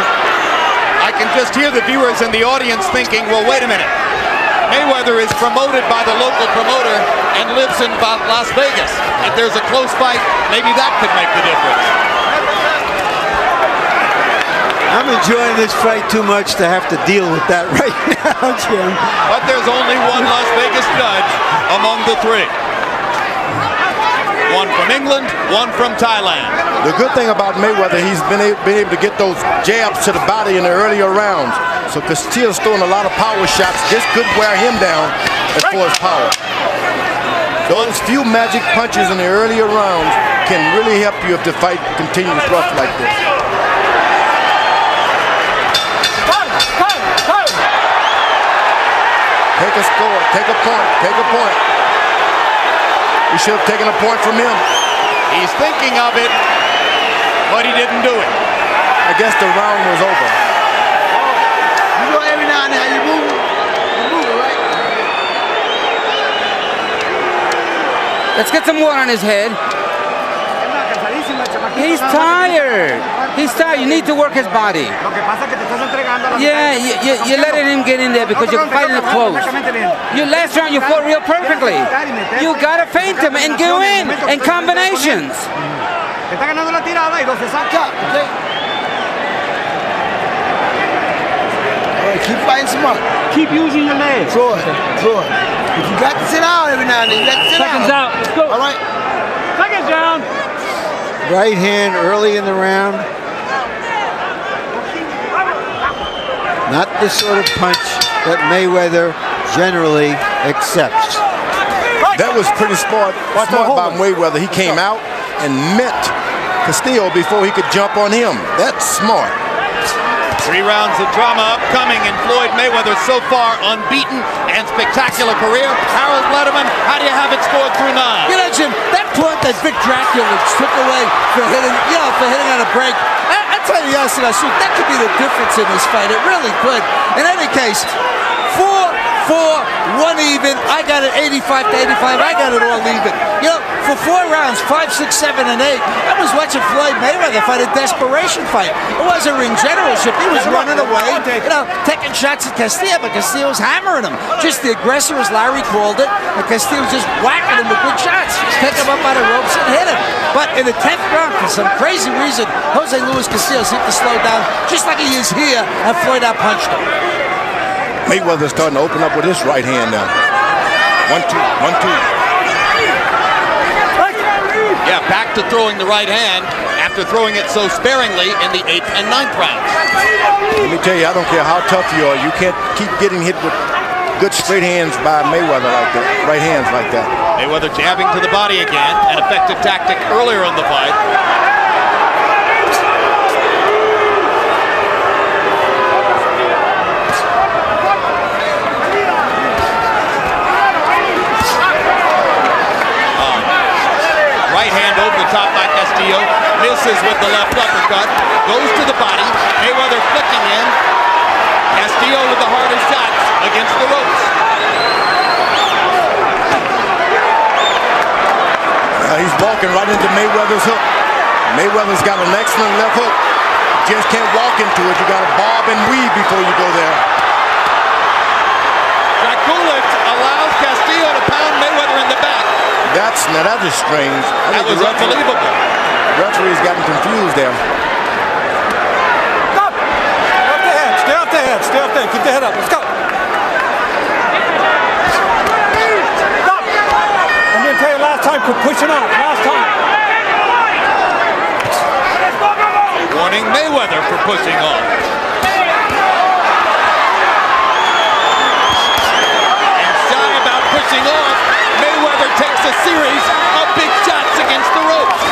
I can just hear the viewers in the audience thinking, well, wait a minute. Mayweather is promoted by the local promoter and lives in Las Vegas. If there's a close fight, maybe that could make the difference. I'm enjoying this fight too much to have to deal with that right now, Jim. But there's only one Las Vegas judge among the 3. One from England, one from Thailand. The good thing about Mayweather, he's been able to get those jabs to the body in the earlier rounds. So Castillo's throwing a lot of power shots. This could wear him down as far as power. Those few magic punches in the earlier rounds can really help you if the fight continues rough like this. Take a score, take a point, take a point. We should have taken a point from him. He's thinking of it, but he didn't do it. I guess the round was over. You know, every now and then you move it, right? Let's get some water on his head. He's tired. He's tired. You need to work his body. Yeah, you're letting him get in there because you're fighting it close. Your last round, you fought real perfectly. You gotta feint him and go in combinations. Keep fighting some more. Keep using your legs. Floyd. If you got to sit down every now and then, you got to sit down. Seconds out. Let's go. All right. Seconds down. Right hand early in the round. Not the sort of punch that Mayweather generally accepts. That was pretty smart by Mayweather. He came out and met Castillo before he could jump on him. That's smart. 3 rounds of drama upcoming in Floyd Mayweather's so far unbeaten and spectacular career. Harold Letterman, how do you have it scored through 9? You know, Jim, that point that Vic Dracula took away for hitting on a break, I tell you honestly, that could be the difference in this fight. It really could. In any case, 4-4, 1 even. I got it 85 to 85. I got it all even. You know, for 4 rounds, 5, 6, 7, and 8, I was watching Floyd Mayweather fight a desperation fight. It wasn't ring generalship. He was running away, you know, taking shots at Castillo, but Castillo was hammering him. Just the aggressor, as Larry called it, and Castillo was just whacking him with good shots. Take him up by the ropes and hit him. But in the 10th round, for some crazy reason, Jose Luis Castillo seemed to slow down, just like he is here, and Floyd outpunched him. Mayweather's starting to open up with his right hand now. 1-2, 1-2. Yeah, back to throwing the right hand after throwing it so sparingly in the 8th and 9th rounds. Let me tell you, I don't care how tough you are, you can't keep getting hit with good straight hands by Mayweather like that, right hands like that. Mayweather jabbing to the body again, an effective tactic earlier in the fight. Right hand over the top by Castillo, misses with the left uppercut, goes to the body, Mayweather flicking in, Castillo with the hardest shots against the ropes. He's walking right into Mayweather's hook. Mayweather's got an excellent left hook. Just can't walk into it. You got to bob and weave before you go there. Dracula allows Castillo to pound Mayweather in the back. Now that is strange. That was unbelievable. The referee's gotten confused there. Stop! Stay off the head, stay off the head, stay off the head. Keep the head up, let's go. Stop! I'm going to tell you last time, quit pushing off, last time. Warning Mayweather for pushing off. And shy about pushing off, Mayweather takes a series of big shots against the ropes.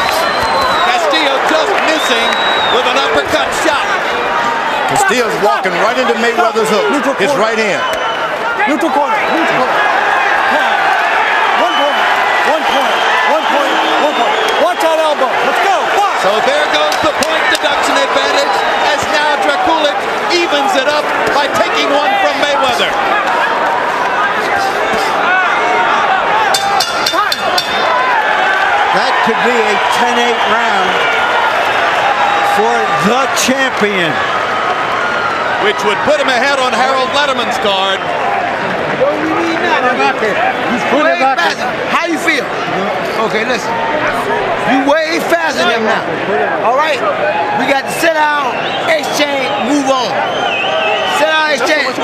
Castillo just missing with an uppercut shot. Castillo's walking right into Mayweather's hook, his right hand. Neutral corner, neutral corner. 1 point, 1 point, 1 point, 1 point. Watch that elbow, let's go. Watch. So there goes the point deduction advantage as now Dracula evens it up by taking one from Mayweather. That could be a 10-8 round for the champion. Which would put him ahead on Harold Letterman's card. How you feel? Okay, listen. You way faster than him now. All right? We got to sit down, exchange, move on. Sit down, exchange.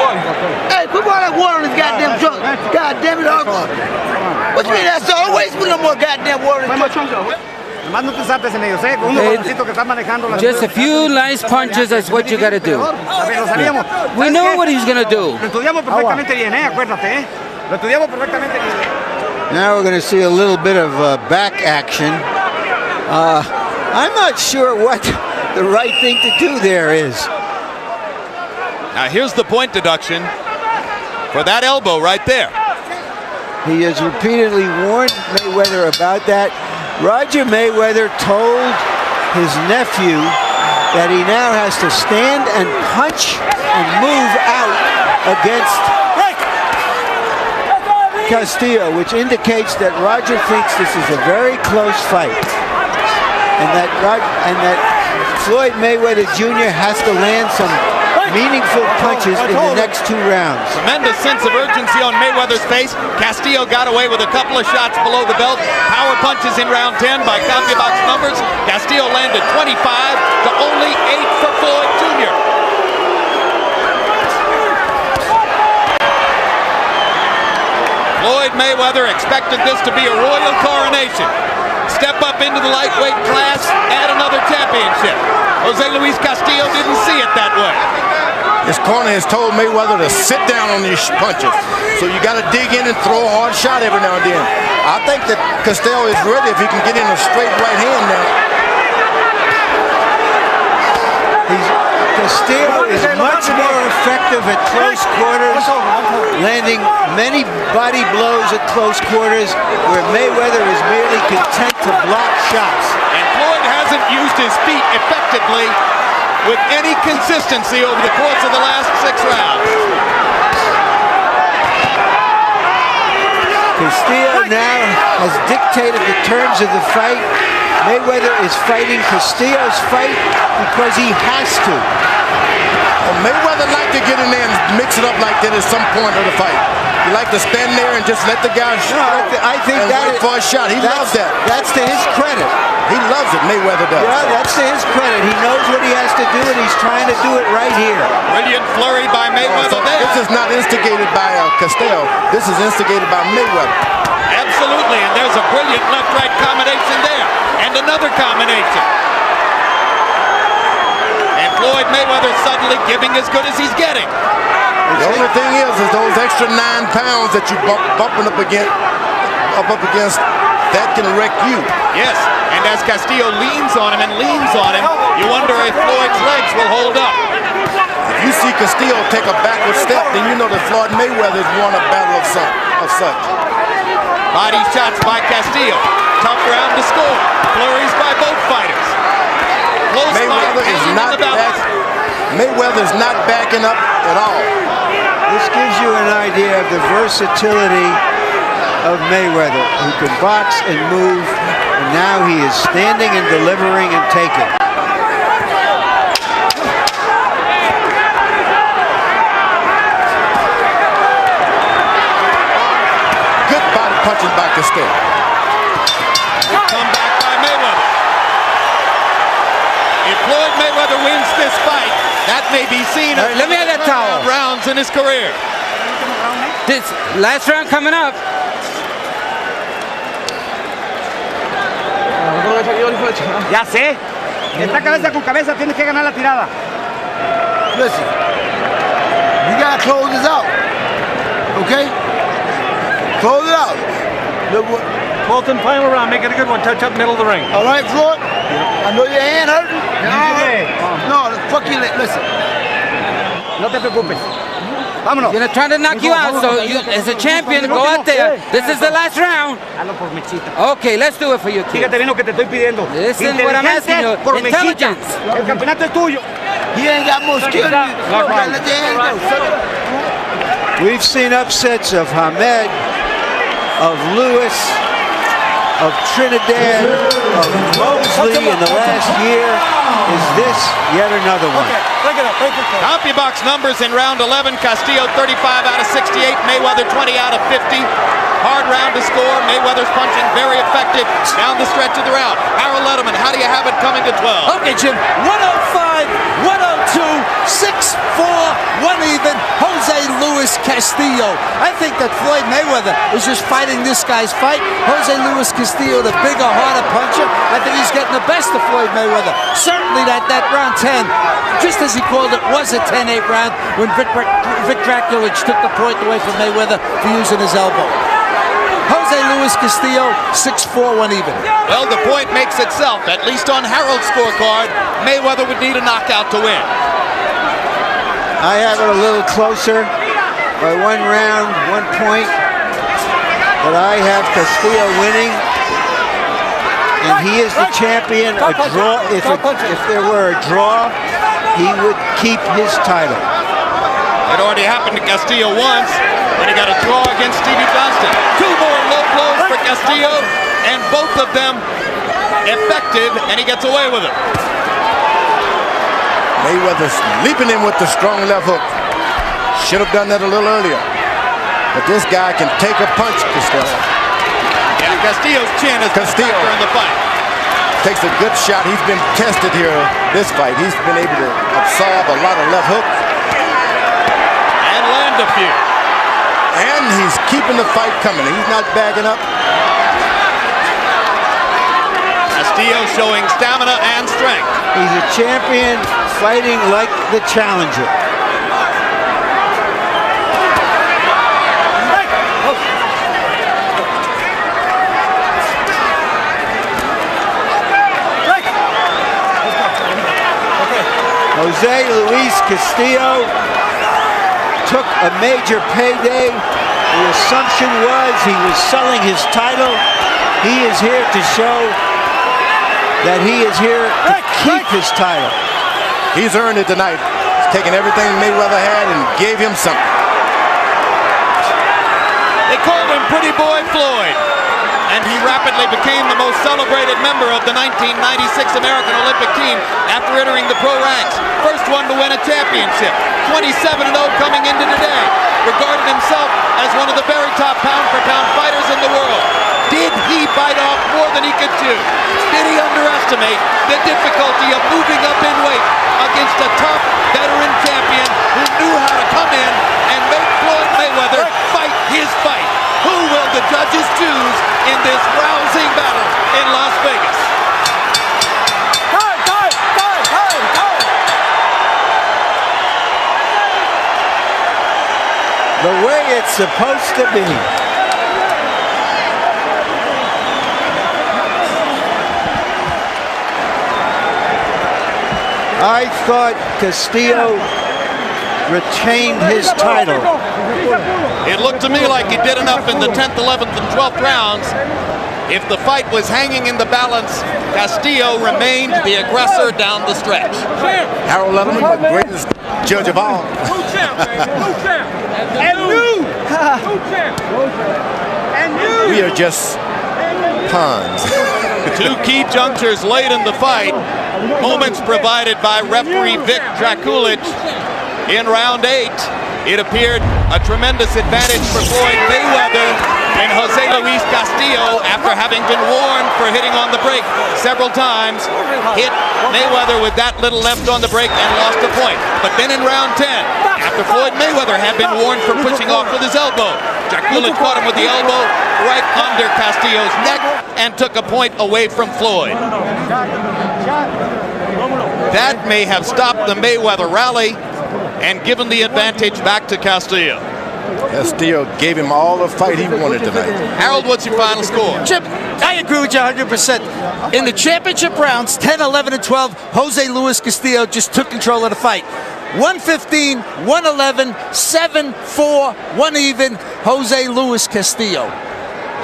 Hey, put all that water in this goddamn trunk. God damn it, Uncle. What you mean that's all? Always put no more goddamn water in the trunk. Just a few nice punches, that's what you got to do. We know what he's going to do. Now we're going to see a little bit of back action. I'm not sure what the right thing to do there is. Now here's the point deduction for that elbow right there. He has repeatedly warned Mayweather about that. Roger Mayweather told his nephew that he now has to stand and punch and move out against Castillo, which indicates that Roger thinks this is a very close fight, and that Floyd Mayweather Jr. has to land some meaningful punches in the next 2 rounds. Tremendous sense of urgency on Mayweather's face. Castillo got away with a couple of shots below the belt. Power punches in round 10 by CompuBox numbers. Castillo landed 25 to only 8 for Floyd Jr. Floyd Mayweather expected this to be a royal coronation. Step up into the lightweight class, add another championship. Jose Luis Castillo didn't see it that way. His corner has told Mayweather to sit down on these punches. So you got to dig in and throw a hard shot every now and then. I think that Castillo is ready if he can get in a straight right hand now. Castillo is much more effective at close quarters, landing many body blows at close quarters, where Mayweather is merely content to block shots. And Floyd hasn't used his feet effectively with any consistency over the course of the last 6 rounds. Castillo now has dictated the terms of the fight. Mayweather is fighting Castillo's fight because he has to. Well, Mayweather liked to get in there and mix it up like that at some point of the fight. He liked to stand there and just let the guy I think and that wait for a shot. He loves that. That's to his credit. He loves it, Mayweather does. Yeah, that's to his credit. He knows what he has to do, and he's trying to do it right here. Brilliant flurry by Mayweather there. This is not instigated by Castillo. This is instigated by Mayweather. Absolutely, and there's a brilliant left-right combination there. And another combination. And Floyd Mayweather suddenly giving as good as he's getting. The only thing is those extra 9 pounds that you bumping up against, that can wreck you. Yes, and as Castillo leans on him, you wonder if Floyd's legs will hold up. If you see Castillo take a backward step, then you know that Floyd Mayweather has won a battle of such. Body shots by Castillo. Tough round to score. Flurries by both fighters. Close Mayweather is not Mayweather's not backing up at all. This gives you an idea of the versatility of Mayweather, who can box and move, and now he is standing and delivering and taking. Good body punches by Castillo. Come back by Mayweather. If Floyd Mayweather wins this fight, that may be seen as let me have that towel. rounds in his career. This last round coming up. Ya sé. Esta cabeza con cabeza tienes que ganar la tirada. Listen, you gotta close this out. Okay? Close it out. Bolton, final round. Make it a good one. Touch up middle of the ring. All right, Floyd? I know your hand hurting. No, fuck you. Listen. No te preocupes. Vámonos. You're trying to knock you out, so you, as a champion, go out there. This is the last round. Hazlo por Mechita. Okay, let's do it for you, kid. Fíjate bien lo que te estoy pidiendo. Listen what I'm asking you. Por Mechita. Intelligence. El campeonato es tuyo. He ain't got more skill than you. Let your hand go. We've seen upsets of Hamed, of Lewis, of Trinidad, of Mosley in the last year. Is this yet another one? CompuBox numbers in round 11. Castillo 35 out of 68. Mayweather 20 out of 50. Hard round to score. Mayweather's punching very effective down the stretch of the round. Harold Letterman, how do you have it coming to 12? Okay, Jim. 105, 102, 6-4, 1 even. Jose Luis Castillo. I think that Floyd Mayweather is just fighting this guy's fight. Jose Luis Castillo, the bigger, harder puncher. I think he's getting the best of Floyd Mayweather. Certainly that round 10, just as he called it, was a 10-8 round when Vic Draculich took the point away from Mayweather for using his elbow. Jose Luis Castillo, 6-4, 1 even. Well, the point makes itself, at least on Harold's scorecard. Mayweather would need a knockout to win. I have it a little closer by 1 round, 1 point. But I have Castillo winning. And he is the champion. A draw. If there were a draw, he would keep his title. It already happened to Castillo once when he got a draw against Stevie Johnston. 2 more low blows for Castillo, and both of them effective, and he gets away with it. Mayweather's leaping in with the strong left hook. Should have done that a little earlier. But this guy can take a punch, Castillo. Yeah, Castillo's chin is the factor in the fight. Takes a good shot. He's been tested here this fight. He's been able to absorb a lot of left hooks. And land a few. And he's keeping the fight coming. He's not backing up. Castillo showing stamina and strength. He's a champion fighting like the challenger. Jose Luis Castillo took a major payday. The assumption was he was selling his title. He is here to show that he is here to keep his title. He's earned it tonight. He's taken everything Mayweather had and gave him something. They called him Pretty Boy Floyd, and he rapidly became the most celebrated member of the 1996 American Olympic team after entering the pro ranks. First one to win a championship, 27-0 coming into today. Regarded himself as one of the very top pound-for-pound fighters in the world. Did he bite off more than he could chew? Did he underestimate the difficulty of moving up in weight against a tough veteran champion who knew how to come in and make Floyd Mayweather fight his fight? Who will the judges choose in this rousing battle in Las Vegas? The way it's supposed to be. I thought Castillo retained his title. It looked to me like he did enough in the 10th, 11th, and 12th rounds. If the fight was hanging in the balance, Castillo remained the aggressor down the stretch. Harold Letterman, the greatest judge of all. We are just pawns. Two key junctures late in the fight. Moments provided by referee Vic Drakulich in round 8. It appeared a tremendous advantage for Floyd Mayweather, and Jose Luis Castillo, after having been warned for hitting on the brake several times, hit Mayweather with that little left on the brake and lost a point. But then in round 10, after Floyd Mayweather had been warned for pushing off with his elbow, Drakulich caught him with the elbow right under Castillo's neck and took a point away from Floyd. That may have stopped the Mayweather rally and given the advantage back to Castillo. Castillo gave him all the fight he wanted tonight. Harold, what's your final score? Chip, I agree with you 100%. In the championship rounds, 10, 11, and 12, Jose Luis Castillo just took control of the fight. 115, 111, 7-4, 1 even, Jose Luis Castillo.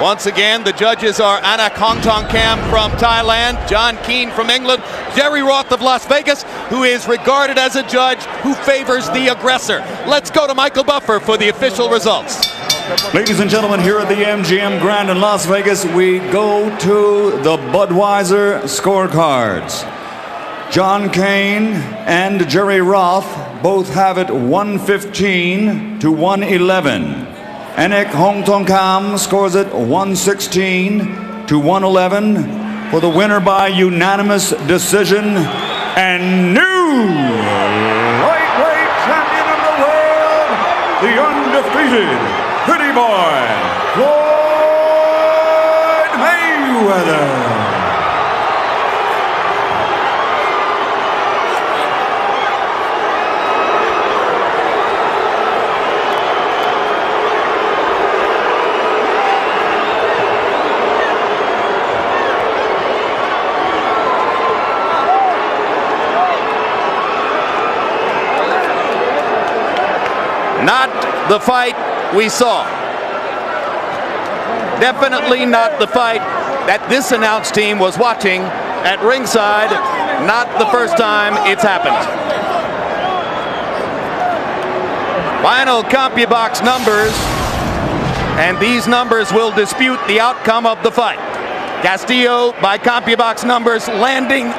Once again, the judges are Anna Kongtongkam from Thailand, John Keane from England, Jerry Roth of Las Vegas, who is regarded as a judge who favors the aggressor. Let's go to Michael Buffer for the official results. Ladies and gentlemen, here at the MGM Grand in Las Vegas, we go to the Budweiser scorecards. John Kane and Jerry Roth both have it 115 to 111. Anik Hongtongkam scores it 116 to 111 for the winner by unanimous decision and new lightweight champion of the world, the undefeated Pretty Boy, Floyd Mayweather. Not the fight we saw. Definitely not the fight that this announce team was watching at ringside. Not the first time it's happened. Final CompuBox numbers, and these numbers will dispute the outcome of the fight. Castillo, by CompuBox numbers, landing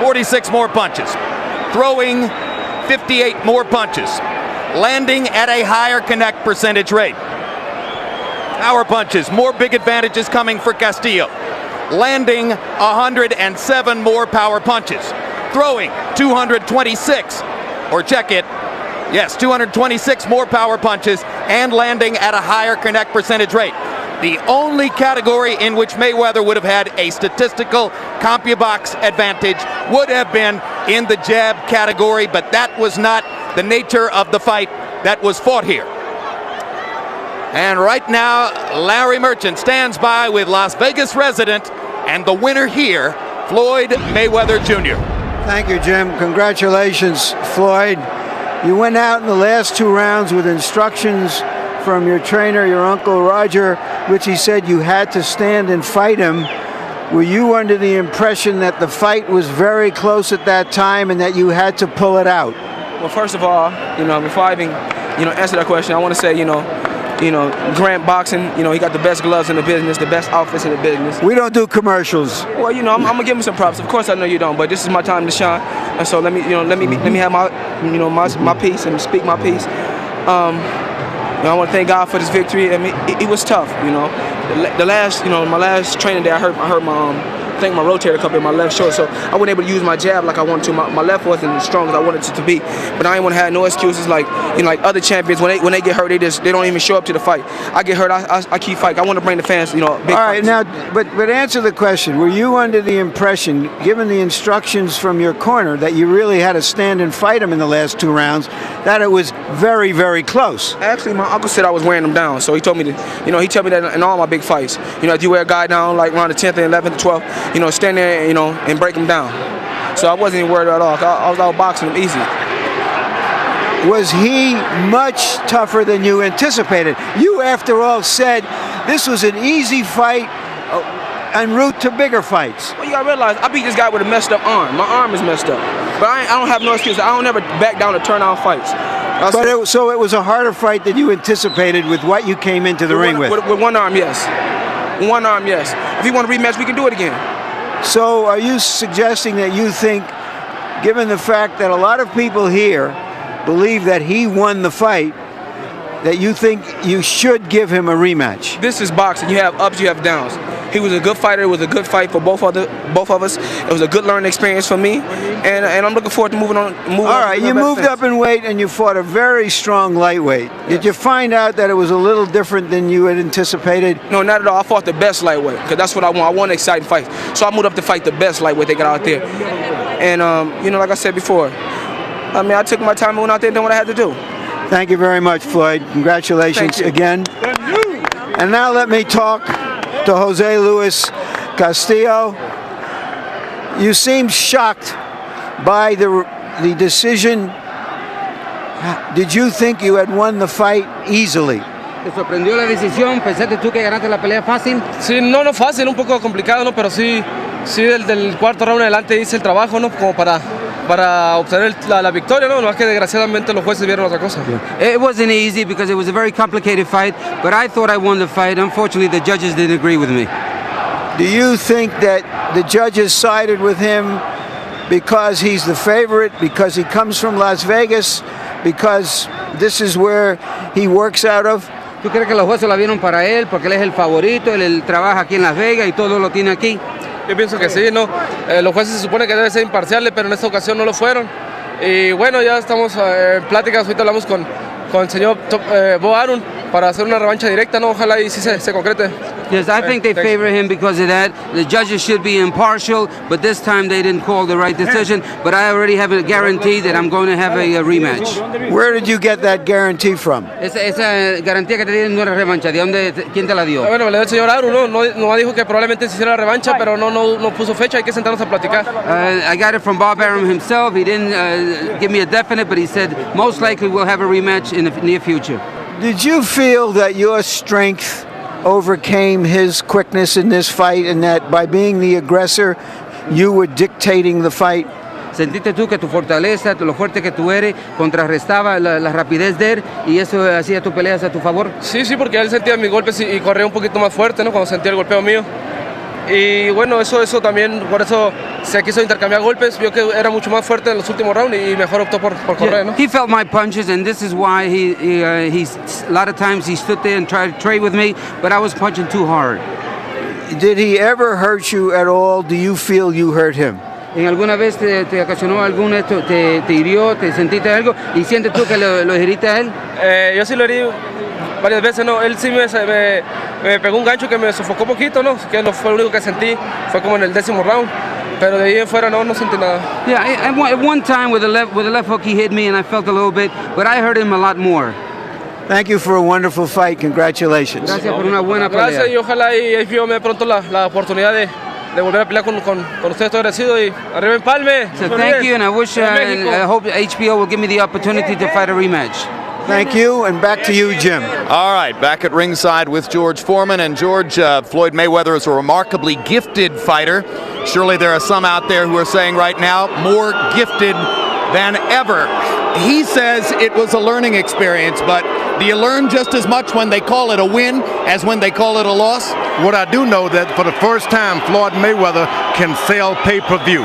46 more punches, throwing 58 more punches, landing at a higher connect percentage rate. Power punches, more big advantages coming for Castillo. Landing 107 more power punches. Throwing 226, or check it, yes, 226 more power punches and landing at a higher connect percentage rate. The only category in which Mayweather would have had a statistical CompuBox advantage would have been in the jab category, but that was not the nature of the fight that was fought here. And right now, Larry Merchant stands by with Las Vegas resident and the winner here, Floyd Mayweather Jr. Thank you, Jim. Congratulations, Floyd. You went out in the last 2 rounds with instructions from your trainer, your uncle Roger, which he said you had to stand and fight him. Were you under the impression that the fight was very close at that time and that you had to pull it out? Well, first of all, before I even, answer that question, I want to say, Grant Boxing, he got the best gloves in the business, the best outfits in the business. We don't do commercials. Well, I'm gonna give him some props. Of course, I know you don't, but this is my time to shine, and so let me have my piece and speak my piece. I want to thank God for this victory. I mean, it was tough, The last, my last training day, I hurt my rotator cuff in my left shoulder, so I wasn't able to use my jab like I wanted to. My left wasn't as strong as I wanted it to be, but I ain't want to have no excuses like like other champions. When they get hurt, they don't even show up to the fight. I get hurt, I keep fighting. I want to bring the fans, big All right, fights. now, but answer the question. Were you under the impression, given the instructions from your corner, that you really had to stand and fight him in the last 2 rounds, that it was very, very close? Actually, my uncle said I was wearing them down, so he told me to, he told me that in all my big fights, if you wear a guy down like around the 10th and 11th, 12th, stand there, and break him down. So I wasn't even worried at all. I was out boxing him easy. Was he much tougher than you anticipated? You, after all, said this was an easy fight en route to bigger fights. Well, you gotta realize, I beat this guy with a messed up arm. My arm is messed up. But I don't have no excuse. I don't ever back down to turn out fights. So it was a harder fight than you anticipated with what you came into the ring with? With one arm, yes. One arm, yes. If you want a rematch, we can do it again. So are you suggesting that you think, given the fact that a lot of people here believe that he won the fight, that you think you should give him a rematch? This is boxing. You have ups, you have downs. He was a good fighter. It was a good fight for both of us. It was a good learning experience for me, and I'm looking forward to moving on. All right, you moved up in weight and you fought a very strong lightweight. Yes. Did you find out that it was a little different than you had anticipated? No, not at all. I fought the best lightweight because that's what I want. I want an exciting fight. So I moved up to fight the best lightweight they got out there. And like I said before, I took my time and went out there and did what I had to do. Thank you very much, Floyd. Congratulations again. And now let me talk to Jose Luis Castillo. You seemed shocked by the decision. Did you think you had won the fight easily? ¿Te sorprendió la decisión? ¿Pensaste tú que ganaste la pelea fácil? Sí, no fácil, un poco complicado, ¿no? Pero sí del cuarto round en adelante hice el trabajo, ¿no? Como para obtener la victoria, ¿no? Más que desgraciadamente los jueces vieron otra cosa. It wasn't easy because it was a very complicated fight, but I thought I won the fight. Unfortunately, the judges didn't agree with me. Do you think that the judges sided with him because he's the favorite, because he comes from Las Vegas, because this is where he works out of? ¿Tú crees que los jueces la vieron para él porque él es el favorito, él trabaja aquí en Las Vegas y todo lo tiene aquí? Yo pienso que sí, ¿no? Los jueces se supone que deben ser imparciales, pero en esta ocasión no lo fueron. Y bueno, ya estamos en pláticas, ahorita hablamos con el señor Bo Arum para hacer una revancha directa, ¿no? Ojalá y sí se concrete. Yes, I think they favor him because of that. The judges should be impartial, but this time they didn't call the right decision. But I already have a guarantee that I'm going to have a rematch. Where did you get that guarantee from? Esa garantía que te dieron no era revancha. ¿Quién te la dio? Bueno, me la dio el señor Arum, no dijo que probablemente se hiciera la revancha, pero no puso fecha, hay que sentarnos a platicar. I got it from Bob Arum himself. He didn't give me a definite, but he said most likely we'll have a rematch in the near future. Did you feel that your strength overcame his quickness in this fight, and that by being the aggressor, you were dictating the fight? ¿Sentiste tú que tu fortaleza, lo fuerte que tú eres, contrarrestaba la rapidez de él y eso hacía tu pelea a tu favor? Sí, porque él sentía mis golpes y corría un poquito más fuerte, ¿no? Cuando sentía el golpeo mío. Y bueno, eso también, por eso se quiso intercambiar golpes, vio que era mucho más fuerte en los últimos rounds y mejor optó por correr, ¿no? He felt my punches, and this is why he's a lot of times he stood there and tried to trade with me, but I was punching too hard. Did he ever hurt you at all? Do you feel you hurt him? ¿En alguna vez te ocasionó algún esto, te hirió, te sentiste algo y sientes tú que lo heriste a él? Yo sí lo herí varias veces, ¿no? Él sí me pegó un gancho que me sofocó poquito, ¿no? Que no fue lo único que sentí, fue como en el 10º round. Pero de ahí en fuera no sentí nada. Yeah, at one time with the left hook he hit me and I felt a little bit, but I hurt him a lot more. Thank you for a wonderful fight. Congratulations. Gracias por una buena pelea. Gracias y ojalá y me dé pronto la oportunidad volver a pelear con ustedes. Estoy agradecido y arriba Empalme. So thank you, and I wish and I hope HBO will give me the opportunity to fight a rematch. Thank you, and back to you, Jim. All right, back at ringside with George Foreman. And George, Floyd Mayweather is a remarkably gifted fighter. Surely there are some out there who are saying right now, more gifted than ever. He says it was a learning experience, but do you learn just as much when they call it a win as when they call it a loss? What I do know that for the first time, Floyd Mayweather can sell pay-per-view.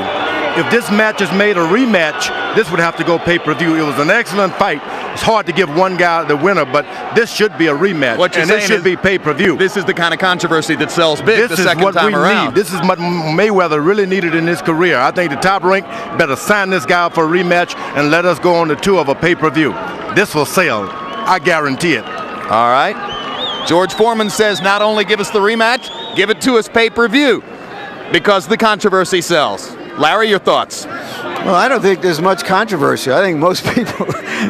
If this match is made a rematch, this would have to go pay-per-view. It was an excellent fight. It's hard to give one guy the winner, but this should be a rematch. What you're and saying this should be pay-per-view. This is the kind of controversy that sells big This the is second what time we around. need. This is what Mayweather really needed in his career. I think the Top Rank better sign this guy up for a rematch and let us go on the tour of a pay-per-view. This will sell. I guarantee it. All right. George Foreman says not only give us the rematch, give it to us pay-per-view because the controversy sells. Larry, your thoughts? Well, I don't think there's much controversy. I think most people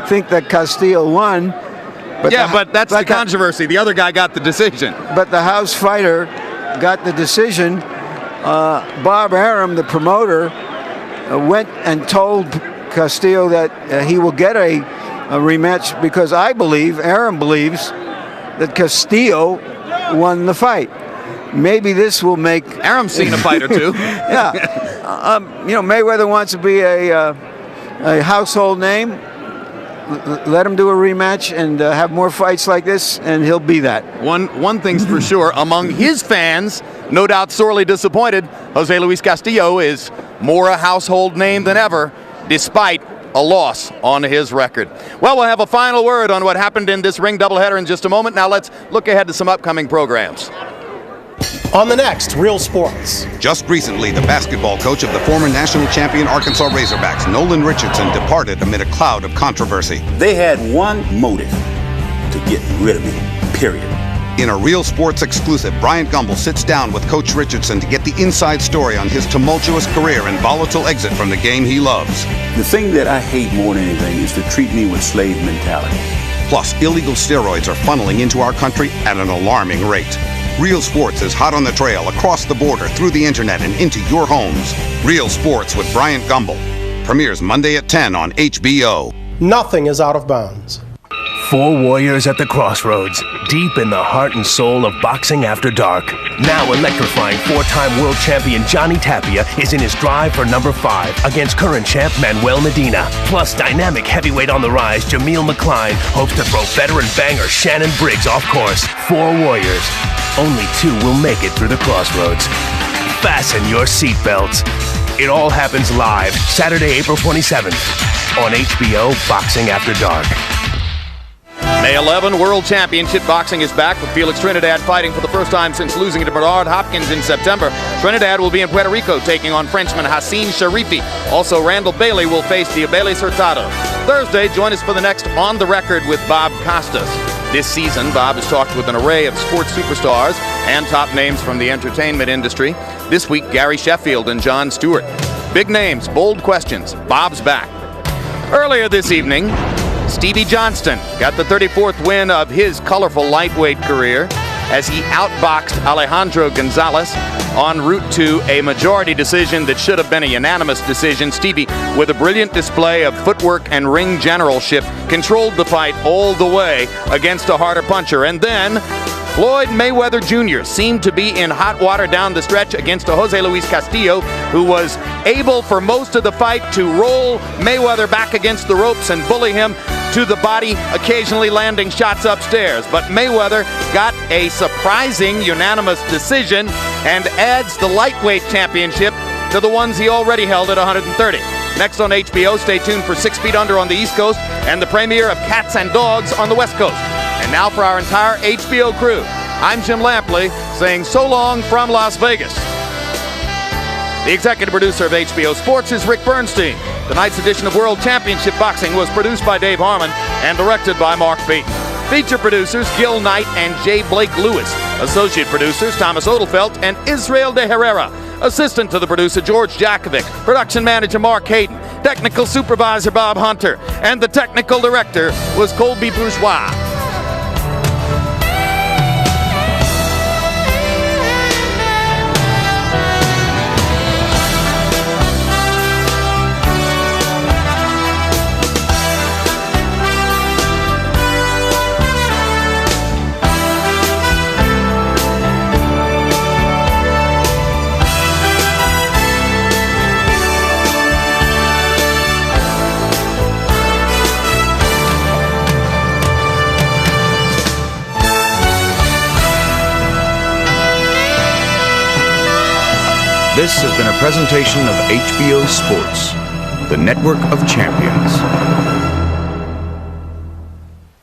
think that Castillo won. But that's the controversy. The other guy got the decision. But the house fighter got the decision. Bob Arum, the promoter, went and told Castillo that he will get a rematch because Arum believes that Castillo won the fight. Maybe this will make... Arum's seen a fight or two. Yeah. Mayweather wants to be a household name. Let him do a rematch and have more fights like this, and he'll be that. One thing's for sure, among his fans, no doubt sorely disappointed, Jose Luis Castillo is more a household name than ever, despite a loss on his record. Well, we'll have a final word on what happened in this ring doubleheader in just a moment. Now let's look ahead to some upcoming programs. On the next Real Sports. Just recently, the basketball coach of the former national champion Arkansas Razorbacks, Nolan Richardson, departed amid a cloud of controversy. They had one motive: to get rid of me, period. In a Real Sports exclusive, Bryant Gumbel sits down with Coach Richardson to get the inside story on his tumultuous career and volatile exit from the game he loves. The thing that I hate more than anything is to treat me with slave mentality. Plus, illegal steroids are funneling into our country at an alarming rate. Real Sports is hot on the trail, across the border, through the internet, and into your homes. Real Sports with Bryant Gumbel. Premieres Monday at 10 on HBO. Nothing is out of bounds. Four warriors at the crossroads, deep in the heart and soul of boxing after dark. Now electrifying four-time world champion Johnny Tapia is in his drive for number 5 against current champ Manuel Medina. Plus, dynamic heavyweight on the rise Jameel McCline hopes to throw veteran banger Shannon Briggs off course. 4 warriors. Only 2 will make it through the crossroads. Fasten your seatbelts. It all happens live Saturday, April 27th on HBO Boxing After Dark. May 11, World Championship Boxing is back with Felix Trinidad fighting for the first time since losing to Bernard Hopkins in September. Trinidad will be in Puerto Rico taking on Frenchman Hassan Sharifi. Also, Randall Bailey will face Diabeles Hurtado. Thursday, join us for the next On the Record with Bob Costas. This season, Bob has talked with an array of sports superstars and top names from the entertainment industry. This week, Gary Sheffield and Jon Stewart. Big names, bold questions. Bob's back. Earlier this evening, Stevie Johnston got the 34th win of his colorful lightweight career as he outboxed Alejandro Gonzalez en route to a majority decision that should have been a unanimous decision. Stevie, with a brilliant display of footwork and ring generalship, controlled the fight all the way against a harder puncher. And then Floyd Mayweather Jr. seemed to be in hot water down the stretch against a Jose Luis Castillo, who was able for most of the fight to roll Mayweather back against the ropes and bully him to the body, occasionally landing shots upstairs. But Mayweather got a surprising unanimous decision and adds the lightweight championship to the ones he already held at 130. Next on HBO, stay tuned for 6 Feet Under on the East Coast and the premiere of Cats and Dogs on the West Coast. And now for our entire HBO crew, I'm Jim Lampley saying so long from Las Vegas. The executive producer of HBO Sports is Rick Bernstein. Tonight's edition of World Championship Boxing was produced by Dave Harmon and directed by Mark Beaton. Feature producers Gil Knight and J. Blake Lewis. Associate producers Thomas Odelfelt and Israel de Herrera. Assistant to the producer George Jakovic. Production manager Mark Hayden. Technical supervisor Bob Hunter. And the technical director was Colby Bourgeois. This has been a presentation of HBO Sports, the network of champions.